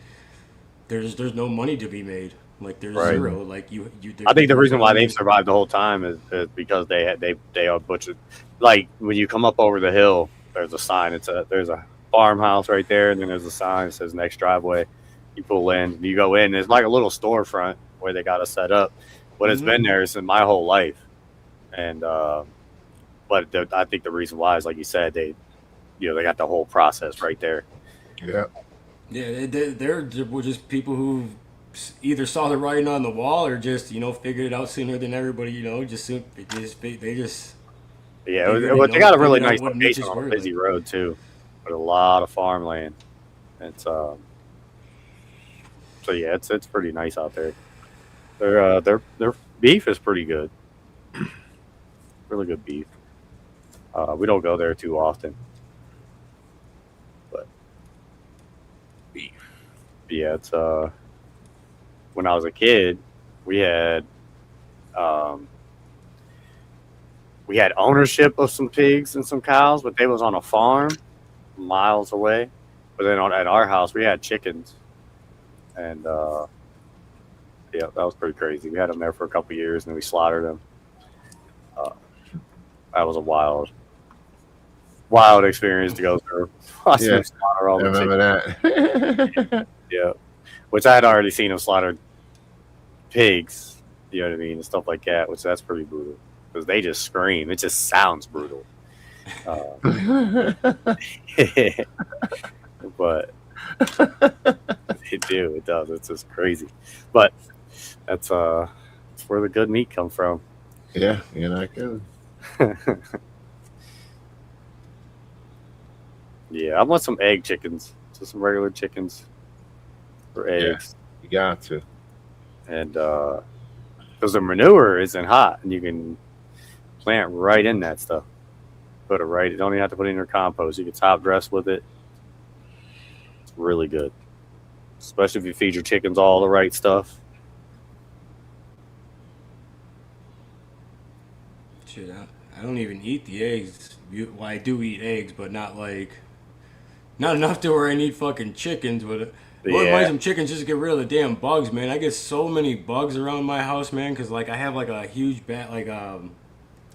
there's no money to be made. Like there's zero. Like you. I think the reason why they've survived the whole time is because they are butchered. Like when you come up over the hill, there's a sign. There's a farmhouse right there, and then there's a sign that says next driveway. You pull in, you go in. It's like a little storefront where they got it set up. But it's been there since my whole life, and but I think the reason why is like you said, they got the whole process right there. Yeah, they're just people who either saw the writing on the wall or just figured it out sooner than everybody. They just yeah. But they got a really nice location on a busy road too, with a lot of farmland. It's so yeah, it's pretty nice out there. Their beef is pretty good. Really good beef. We don't go there too often, but beef. Yeah, it's when I was a kid, we had ownership of some pigs and some cows, but they was on a farm miles away. But then at our house, we had chickens, and yeah, that was pretty crazy. We had them there for a couple years, and then we slaughtered them. That was a wild experience to go through. Watching them slaughter all the chickens. that. Yeah, which I had already seen them slaughter pigs, you know what I mean, and stuff like that, which that's pretty brutal because they just scream. It just sounds brutal. But they do. It does. It's just crazy. But that's where the good meat comes from. Yeah, you're not good. Yeah, I want some egg chickens. Just some regular chickens for eggs. Yeah, you got to. And because the manure isn't hot, and you can plant right in that stuff. Put it right. You don't even have to put it in your compost. You can top dress with it. It's really good, especially if you feed your chickens all the right stuff. Shit, I don't even eat the eggs. Well, I do eat eggs, but not enough to where I need fucking chickens. But I wouldn't mind some chickens just to get rid of the damn bugs, man. I get so many bugs around my house, man, because like I have like a huge like a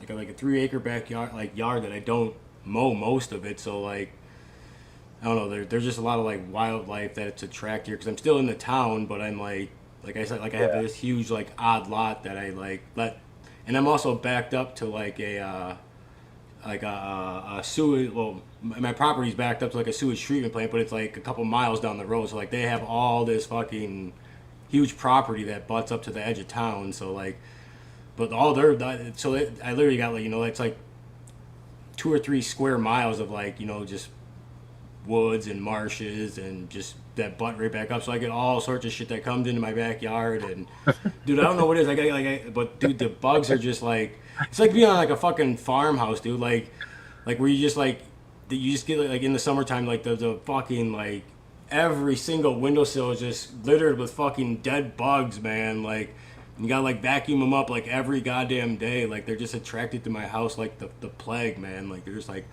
3-acre backyard, like yard that I don't mow most of it. So like I don't know, there's just a lot of like wildlife that's attracted here because I'm still in the town, but I'm like I said, like I have this huge like odd lot that I like let. And I'm also backed up to like a sewage. Well, my property's backed up to like a sewage treatment plant, but it's like a couple miles down the road. So like they have all this fucking huge property that butts up to the edge of town. So like, but all I literally got like it's like 2 or 3 square miles of like just woods and marshes and just that butt right back up. So I get all sorts of shit that comes into my backyard. And dude, I don't know what it is. But dude, the bugs are just like, it's like being on like a fucking farmhouse, dude. Like where you just like, you just get like in the summertime, like the fucking like every single windowsill is just littered with fucking dead bugs, man. Like, you gotta like vacuum them up like every goddamn day. Like, they're just attracted to my house like the plague, man. Like, they're just like,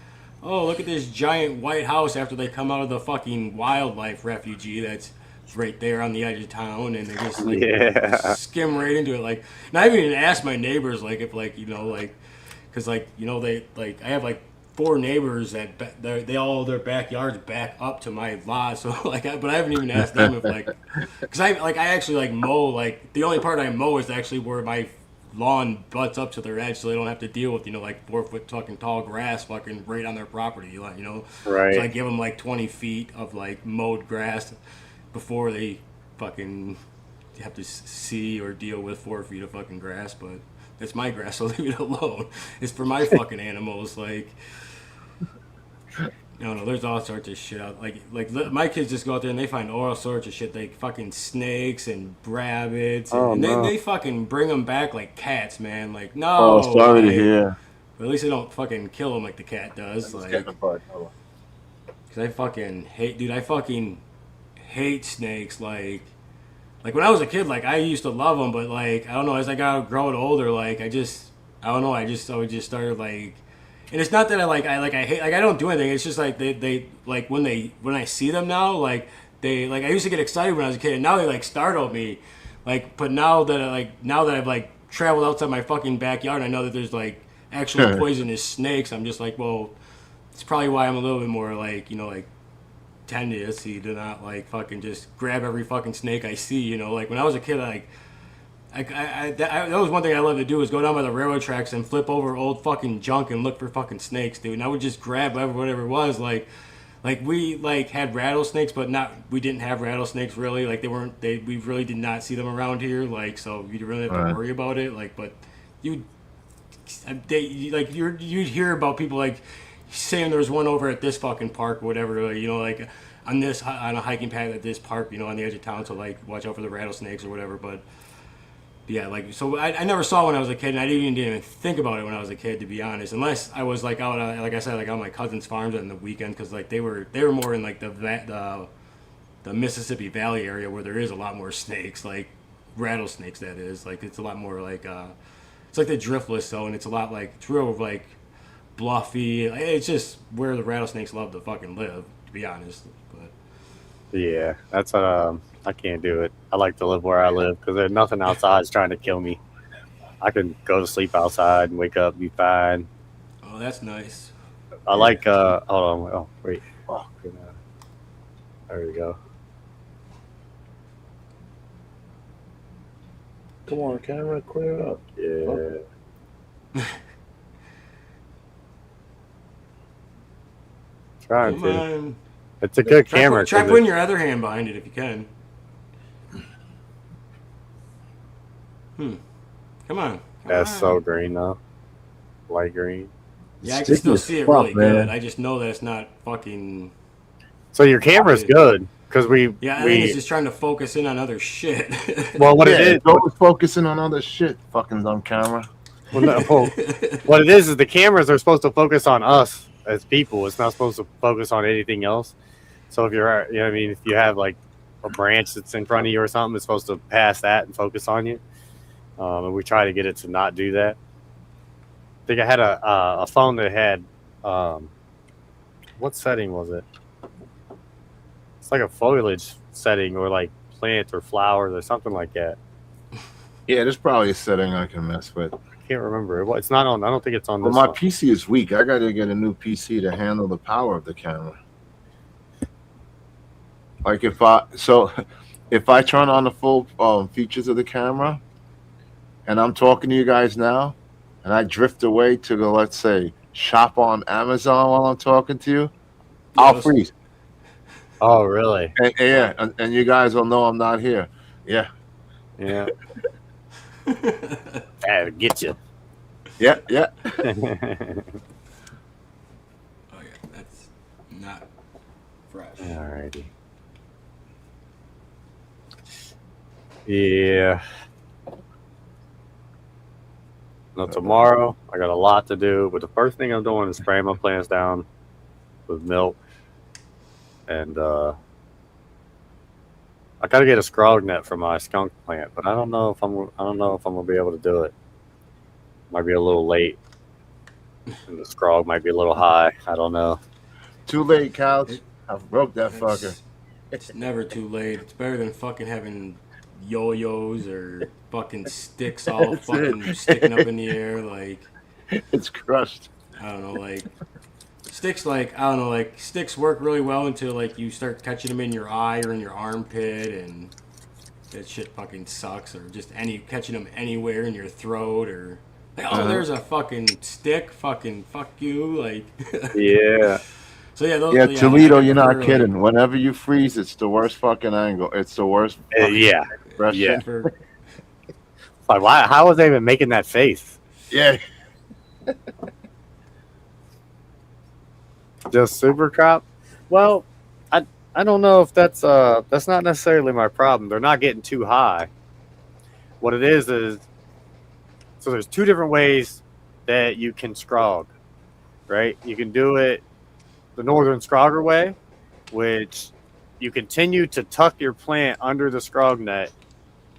oh, look at this giant white house after they come out of the fucking wildlife refugee that's right there on the edge of town, and they just like skim right into it. Like, and I haven't even asked my neighbors, like, if like, you know, like, because like, you know, they like, I have like 4 neighbors that they all their backyards back up to my lot, so like, but I haven't even asked them if like, because I actually like mow, like the only part I mow is actually where my lawn butts up to their edge, so they don't have to deal with, you know, like 4 foot fucking tall grass fucking right on their property, you know. Right. So I give them like 20 feet of like mowed grass before they fucking have to see or deal with 4 feet of fucking grass, but it's my grass, so leave it alone. It's for my fucking animals. Like, I don't know, there's all sorts of shit out. Like my kids just go out there and they find all sorts of shit, like fucking snakes and rabbits, and they fucking bring them back like cats, man. Like, no. Oh, sorry to hear. But at least they don't fucking kill them like the cat does. Like, because I fucking hate, dude. I fucking hate snakes. Like when I was a kid, like I used to love them, but like I don't know, as I got growing older, like I don't know, I just started like, and it's not that I hate, like I don't do anything. It's just like they like when I see them now, like they like I used to get excited when I was a kid, and now they like startle me, like. But now that I've like traveled outside my fucking backyard, and I know that there's like actual poisonous snakes. I'm just like, well, it's probably why I'm a little bit more like, you know, like tendency to not like fucking just grab every fucking snake I see, you know. Like when I was a kid, that was one thing I loved to do, was go down by the railroad tracks and flip over old fucking junk and look for fucking snakes, dude. And I would just grab whatever it was. Like we like had rattlesnakes, but we didn't have rattlesnakes really. Like we really did not see them around here. Like, so you really have to worry about it. Like, but you'd hear about people like saying there was one over at this fucking park or whatever, you know, like on a hiking path at this park, you know, on the edge of town, so like watch out for the rattlesnakes or whatever. But yeah, like, so I never saw it when I was a kid, and I didn't even think about it when I was a kid, to be honest, unless I was like out like I said, like on my cousin's farms on the weekend, because like they were more in like the Mississippi Valley area, where there is a lot more snakes, like rattlesnakes, that is. Like it's a lot more like it's like the driftless zone. It's a lot like, it's real like bluffy. It's just where the rattlesnakes love to fucking live, to be honest. But yeah, that's I can't do it. I like to live where I live because there's nothing outside is trying to kill me. I can go to sleep outside and wake up, be fine. Oh, that's nice. I like hold on. Oh wait. Oh, there we go. Come on, camera, clear it up. Yeah. Trying to. It's a good camera. Try putting your other hand behind it if you can. Come on. That's so green though. Light green. Yeah, I can still see it really good. I just know that it's not fucking. So your camera's good because I think it's just trying to focus in on other shit. Well, what it is, always focusing on other shit. Fucking dumb camera. Well, no, what it is the cameras are supposed to focus on us as people. It's not supposed to focus on anything else. So if you're, you know what I mean, if you have like a branch that's in front of you or something, it's supposed to pass that and focus on you. And we try to get it to not do that. I think I had a phone that had, what setting was it? It's like a foliage setting or like plant or flowers or something like that. Yeah, there's probably a setting I can mess with. I can't remember. It's not on. I don't think it's on Well, this my one. PC is weak. I got to get a new PC to handle the power of the camera. Like if I turn on the full features of the camera, and I'm talking to you guys now, and I drift away to go, let's say, shop on Amazon while I'm talking to you, I'll freeze. Oh, really? And you guys will know I'm not here. Yeah. Yeah. That'll get you. Yeah. Oh yeah, that's not fresh. Alrighty. Yeah. Now tomorrow I got a lot to do, but the first thing I'm doing is spraying my plants down with milk and I gotta get a scrog net for my skunk plant, but I don't know if I'm gonna be able to do it. Might be a little late. And the scrog might be a little high. I don't know. Too late, Couch. I broke that fucker. It's never too late. It's better than fucking having yo-yos or fucking sticks all fucking sticking up in the air. Like, it's crushed. I don't know, like sticks. Like, I don't know, like sticks work really well until like you start catching them in your eye or in your armpit, and that shit fucking sucks. Or just catching them anywhere in your throat, or like, oh, there's a fucking stick. Fucking fuck you. Like, Yeah. So yeah, Toledo, you're not kidding. Like, whenever you freeze, it's the worst fucking angle. It's the worst. Yeah. Like, why? How was they even making that face? Yeah. Just super crop. Well, I don't know if that's not necessarily my problem. They're not getting too high. What it is so there's two different ways that you can scrog, right? You can do it the northern scrogger way, which you continue to tuck your plant under the scrog net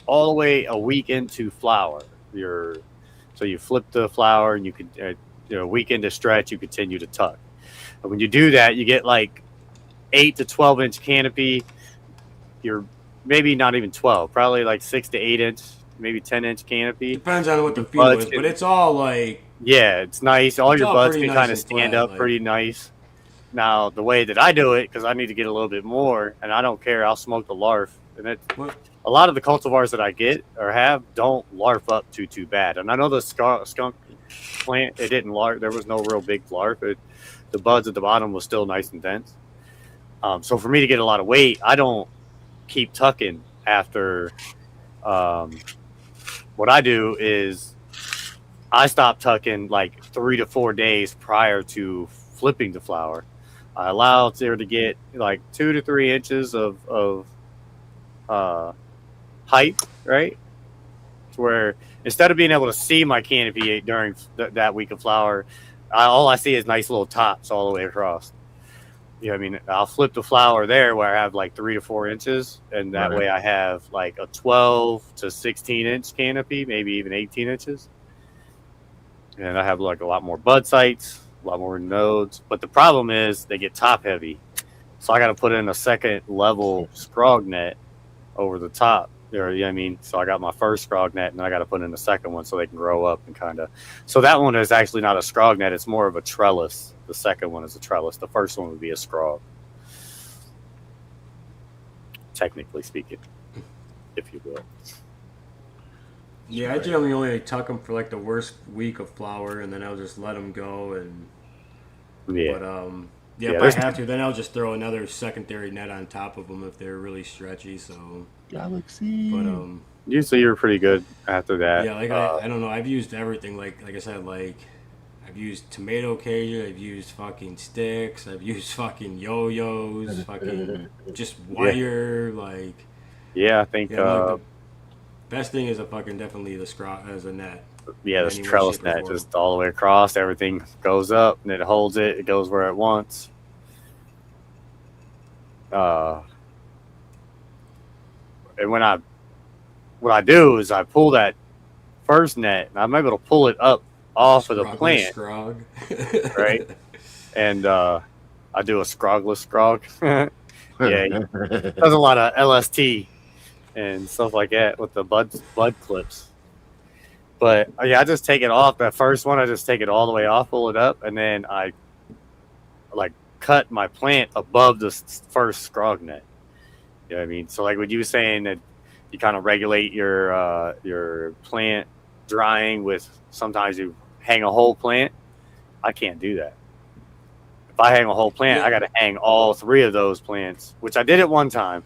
all the way a week into flower. So you flip the flower and you can, a week into stretch, you continue to tuck. And when you do that, you get like 8 to 12 inch canopy. You're maybe not even 12, probably like 6 to 8 inch, maybe 10-inch canopy. Depends on what the field is, but it's all like, yeah, it's nice. All your buds can kind of stand up pretty nice. Now, the way that I do it, because I need to get a little bit more, and I don't care, I'll smoke the larf. And a lot of the cultivars that I get or have don't larf up too bad. And I know the skunk plant, it didn't larf. There was no real big larf. The buds at the bottom was still nice and dense. So for me to get a lot of weight, I don't keep tucking after. What I do is I stop tucking like 3 to 4 days prior to flipping the flower. I allow there to get like 2 to 3 inches of height, right? To where instead of being able to see my canopy during that week of flower, all I see is nice little tops all the way across. You know what I mean? I'll flip the flower there where I have like 3 to 4 inches, and that way I have like a 12 to 16 inch canopy, maybe even 18 inches. And I have like a lot more bud sites, a lot more nodes. But the problem is they get top heavy. So I got to put in a second level scrog net over the top. Or, you know what I mean? So I got my first scrog net, and I got to put in the second one so they can grow up and kind of. So that one is actually not a scrog net. It's more of a trellis. The second one is a trellis. The first one would be a scrog, technically speaking, if you will. Yeah, I generally only tuck them for like the worst week of flower, and then I'll just let them go. And yeah, but if I have to, then I'll just throw another secondary net on top of them if they're really stretchy. So Galaxy. But so you're pretty good after that. Yeah, like I don't know. I've used everything. Like I said, like I've used tomato cage. I've used fucking sticks. I've used fucking yo-yos. Fucking just wire. Like I think. Like best thing is definitely the scrog as a net. Yeah, this trellis net just all the way across. Everything goes up and it holds it. It goes where it wants. And what I do is I pull that first net and I'm able to pull it up off of the plant. Scrog. Right? And I do a scrogless scrog. Yeah, does a lot of LST and stuff like that with the bud clips. But yeah, I just take it off. That first one, I just take it all the way off, pull it up, and then I like cut my plant above the first scrog net. You know what I mean? So like what you were saying that you kind of regulate your plant drying with sometimes you hang a whole plant. I can't do that. If I hang a whole plant, I got to hang all 3 of those plants, which I did at one time.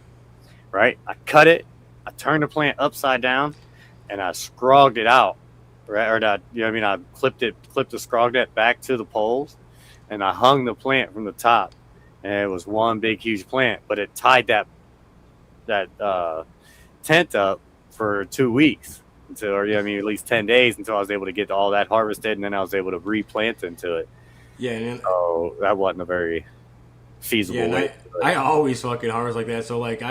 Right? I cut it. I turned the plant upside down, and I scrogged it out, right? Or that, you know what I mean? I clipped the scrog net back to the poles, and I hung the plant from the top, and it was one big huge plant. But it tied that tent up for 2 weeks until, or, you know what I mean, at least 10 days until I was able to get all that harvested, and then I was able to replant into it. Yeah, and so that wasn't a very feasible way. I always fucking harvest like that. So like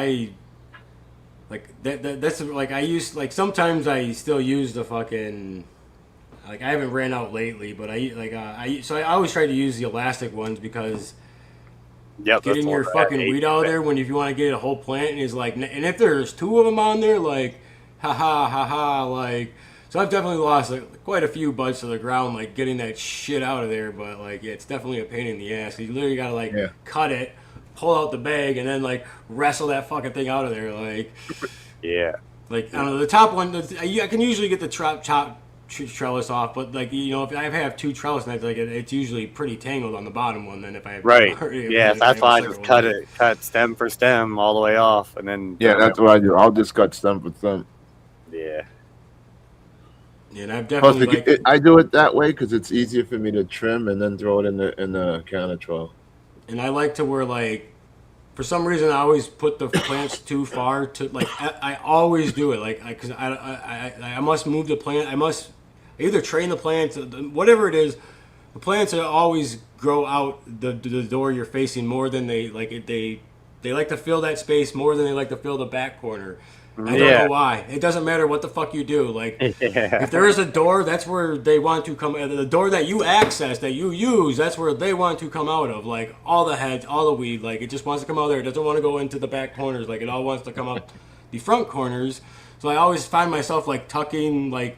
Like that's like I used like sometimes I still use the fucking like I haven't ran out lately, but I always try to use the elastic ones because getting your fucking weed out of there when if you want to get a whole plant is like, and if there's two of them on there, like ha, like. So I've definitely lost like, quite a few buds to the ground, like getting that shit out of there. But like, yeah, it's definitely a pain in the ass. You literally gotta like cut it, pull out the bag, and then like wrestle that fucking thing out of there. Like, yeah, like I don't know, the top one. I can usually get the chop trellis off, but like you know, if I have two trellis nets, like it's usually pretty tangled on the bottom one. Then if I have that's why I just cut stem for stem all the way off, and then that's what I do. I'll just cut stem for stem. Yeah. Yeah, and I've definitely I do it that way because it's easier for me to trim and then throw it in the counter trough. And I like to where like, for some reason I always put the plants too far to like. I always do it like because I must move the plant. I must either train the plants, whatever it is. The plants always grow out the door you're facing more than they like it. They like to fill that space more than they like to fill the back corner. I don't know why. It doesn't matter what the fuck you do. Like, if there is a door, that's where they want to come. The door that you access, that you use, that's where they want to come out of. Like, all the heads, all the weed. Like, it just wants to come out there. It doesn't want to go into the back corners. Like, it all wants to come out the front corners. So I always find myself, like, tucking, like,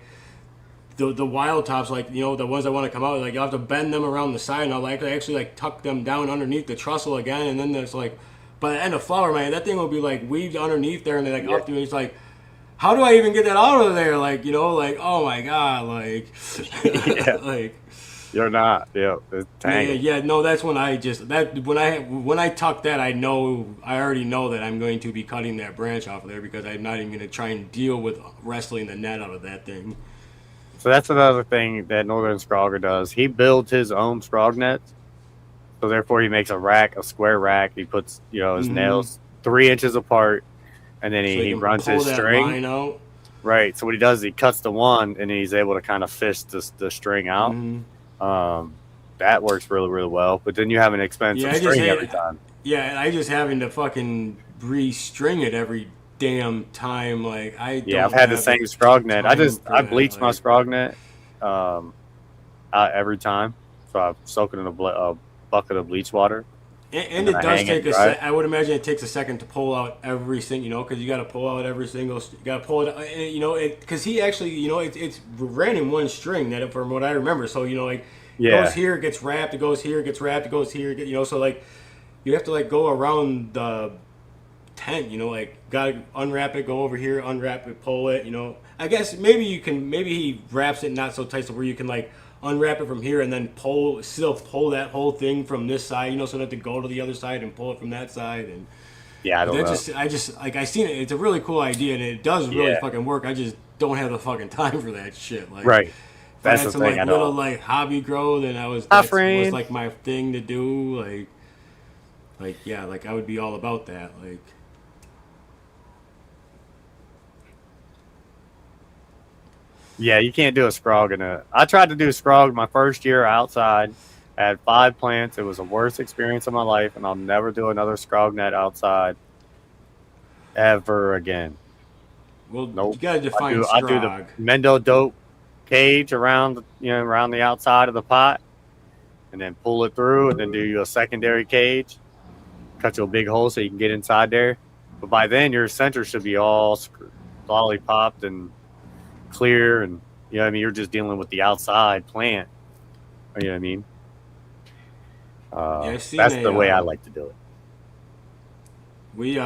the wild tops, like, you know, the ones that want to come out. Like, you have to bend them around the side. And I'll actually, like, tuck them down underneath the trussel again. And then there's, like... By the end of flower, man, that thing will be like weaved underneath there, and then like up to me. It's like, how do I even get that out of there? Like, you know, like, oh my god, like, like, you're not, it's tangled. No, that's when I just when I tuck that, I already know that I'm going to be cutting that branch off of there because I'm not even going to try and deal with wrestling the net out of that thing. So that's another thing that Northern Scrogger does. He builds his own scrog nets. So therefore, he makes a square rack. He puts, his nails 3 inches apart, and then he runs his string. Line out. Right. So what he does is he cuts the one, and he's able to kind of fish the string out. That works really, really well. But then you have an expensive string every time. Yeah, and I just having to fucking re-string it every damn time. Like I've had the same scrog net. I bleach my scrog net every time. So I soak it in a bucket of bleach water, and it does take I would imagine it takes a second to pull out everything, because you got to pull out every single. You got to pull it, because he actually, it's ran in one string that from what I remember. So it goes here, it gets wrapped, it goes here, it gets wrapped, it goes here, so like you have to like go around the tent, like gotta unwrap it, go over here, unwrap it, pull it, I guess maybe he wraps it not so tight so where you can like unwrap it from here and then pull that whole thing from this side, so that to go to the other side and pull it from that side. And I don't know. I just like I seen it. It's a really cool idea and it does really fucking work. I just don't have the fucking time for that shit. Like, right. That's the thing. Like, little like hobby grow, then was like my thing to do. Like I would be all about that. Like. Yeah, you can't do a scrog I tried to do a scrog my first year outside. I had 5 plants. It was the worst experience of my life, and I'll never do another scrog net outside ever again. Well, nope. You gotta define scrog. I do the Mendo dope cage around the outside of the pot, and then pull it through, and then do you a secondary cage. Cut you a big hole so you can get inside there. But by then, your center should be all lollipopped and clear, and you're just dealing with the outside plant. You know what I mean? That's the way I like to do it. We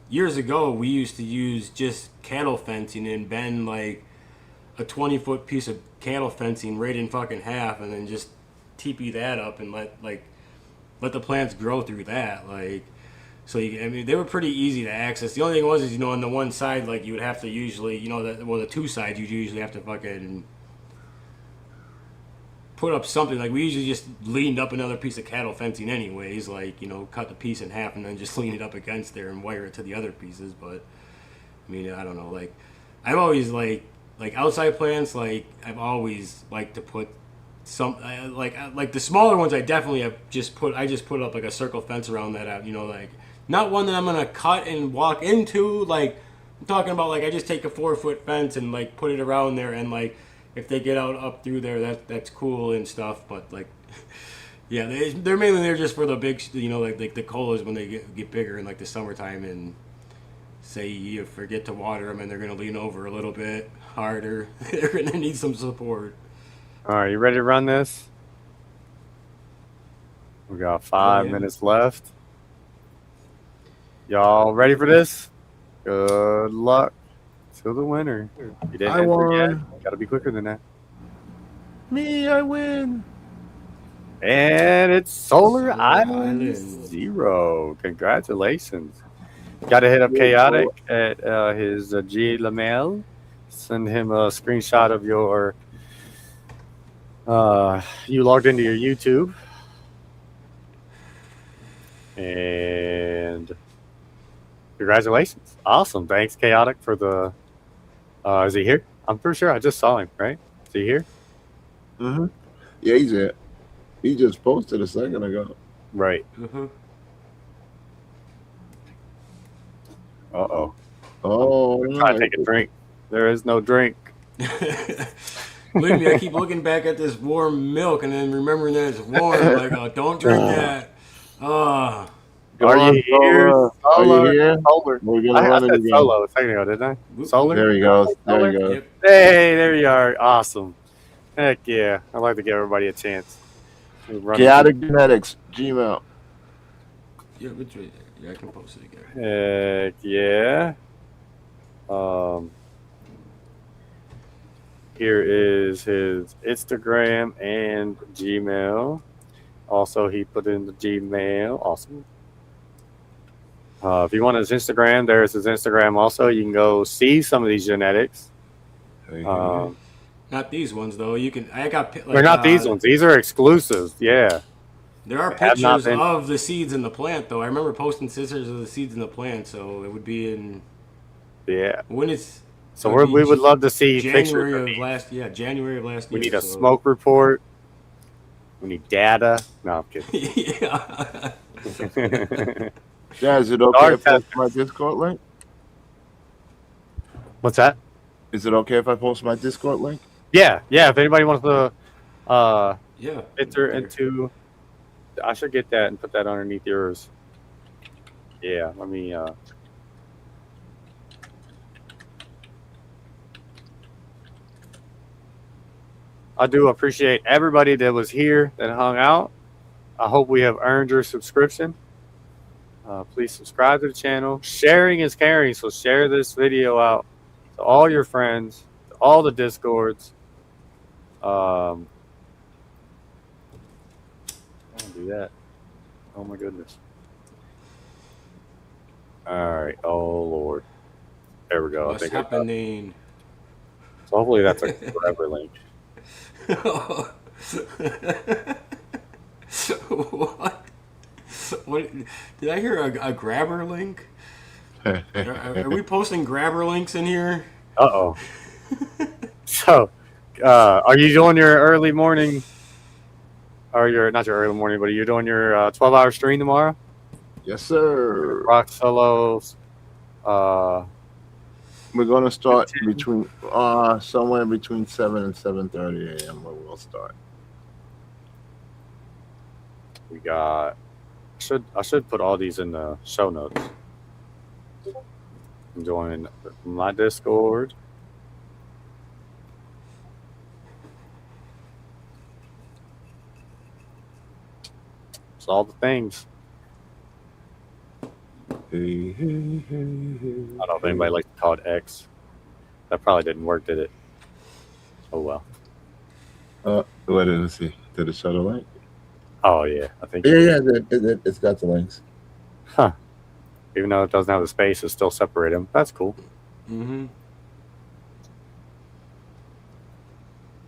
years ago we used to use just cattle fencing and bend like a 20-foot piece of cattle fencing right in fucking half, and then just teepee that up and let the plants grow through that. Like, so they were pretty easy to access. The only thing was on the one side, like you would have to usually, the two sides you usually have to fucking put up something. Like we usually just leaned up another piece of cattle fencing anyways, like, cut the piece in half and then just lean it up against there and wire it to the other pieces. But I mean, I don't know, like I've always like outside plants, like I've always liked to put some like the smaller ones. I definitely have just put up like a circle fence around that out, like not one that I'm gonna cut and walk into, like I'm talking about like I just take a 4-foot fence and like put it around there, and like if they get out up through there, that's cool and stuff. But like, yeah, they're mainly there just for the big, like the colas when they get bigger in like the summertime, and say you forget to water them and they're gonna lean over a little bit harder. They're gonna need some support. All right, you ready to run this? We got 5 minutes left. Y'all ready for this? Good luck to the winner. You didn't I won. Gotta be quicker than that. Me, I win. And it's Solar Island 0. Congratulations. Got to hit up Chaotic at his Gmail. Send him a screenshot of your you logged into your YouTube. And congratulations. Awesome. Thanks, Chaotic, for the is he here? I'm pretty sure I just saw him, right? Is he here? Mm-hmm. Yeah, he's here. He just posted a second ago. Right. Mm-hmm. Oh, I'm trying to take a drink. There is no drink. Believe me, I keep looking back at this warm milk and then remembering that it's warm. Like, oh, don't drink that. Are you here? Are you here? Solar. We're gonna run it again. Solo a second ago, didn't I? Solar? There he goes. There he goes. Yep. Hey, there you are. Awesome. Heck yeah. I'd like to give everybody a chance. chaoticgenetics, Gmail. Yeah, it's right there. Yeah, I can post it again. Heck yeah. Here is his Instagram and Gmail. Also, he put in the Gmail. Awesome. If you want his Instagram, there's his Instagram also. You can go see some of these genetics. Not these ones though. You can. I got. Like, they're not these ones. These are exclusives. Yeah. There are pictures of the seeds in the plant though. I remember posting scissors of the seeds in the plant, so it would be in. Yeah. When it's. So we would love to see January pictures of last. Yeah, January of last year. We need a smoke report. We need data. No, I'm kidding. Yeah. Yeah, is it okay if I post my Discord link? What's that? Is it okay if I post my Discord link? Yeah, yeah. If anybody wants to yeah, enter into, I should get that and put that underneath yours. Yeah, let me I do appreciate everybody that was here that hung out. I hope we have earned your subscription. Please subscribe to the channel. Sharing is caring, so share this video out to all your friends, to all the Discords. Don't do that. Oh my goodness. All right. Oh Lord. There we go. What's happening? So hopefully that's a forever link. What? What? Did I hear a grabber link? Are we posting grabber links in here? Uh-oh. So, are you doing your early morning, or not your early morning, but are you doing your 12-hour stream tomorrow? Yes, sir. RocSolo's. We're going to start between somewhere between 7 and 7:30 a.m. where we'll start. We got. I should put all these in the show notes. Join my Discord. It's all the things. Hey, hey, hey, hey, I don't know if anybody likes to call it X. That probably didn't work, did it? Oh well. What did it see? Did it show the link? Oh yeah, I think. Yeah, it's got the links. Huh. Even though it doesn't have the space, it still separate them. That's cool. Mm-hmm.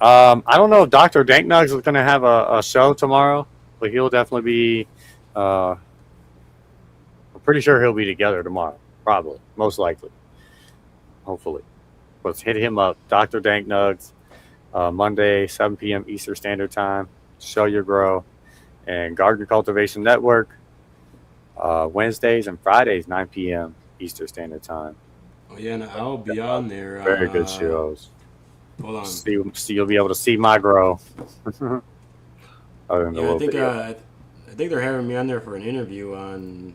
I don't know if Dr.DankNugz is going to have a show tomorrow, but he'll definitely be. I'm pretty sure he'll be together tomorrow. Probably, most likely, hopefully. Let's hit him up, Dr.DankNugz, Monday, 7 p.m. Eastern Standard Time. Show Your Grow, and Garden Cultivation Network. Wednesdays and Fridays, 9 p.m. Eastern Standard Time. Oh yeah, and I'll be on there. Very good shows. Hold on. See, you'll be able to see my grow. Yeah, I think they're having me on there for an interview on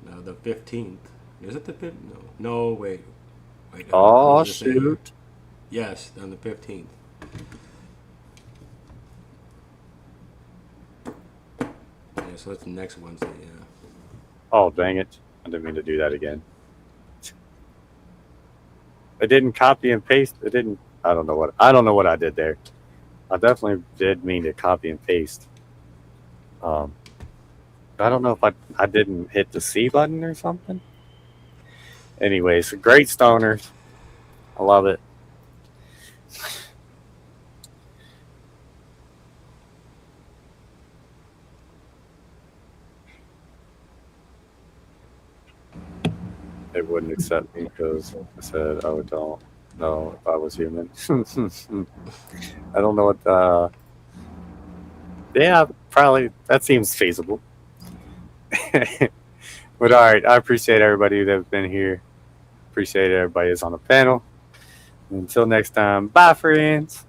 the 15th. Is it the 15th? No, wait. Oh shoot! Yes, on the 15th. Yeah, so that's the next Wednesday. Yeah. Oh dang it! I didn't mean to do that again. I didn't copy and paste. It didn't. I don't know what I did there. I definitely did mean to copy and paste. I don't know if I didn't hit the C button or something. Anyways, great stoners. I love it. It wouldn't accept me because I said I don't know if I was human. I don't know what. Yeah, probably that seems feasible. But all right, I appreciate everybody that's been here. Appreciate everybody that's on the panel. Until next time, bye, friends.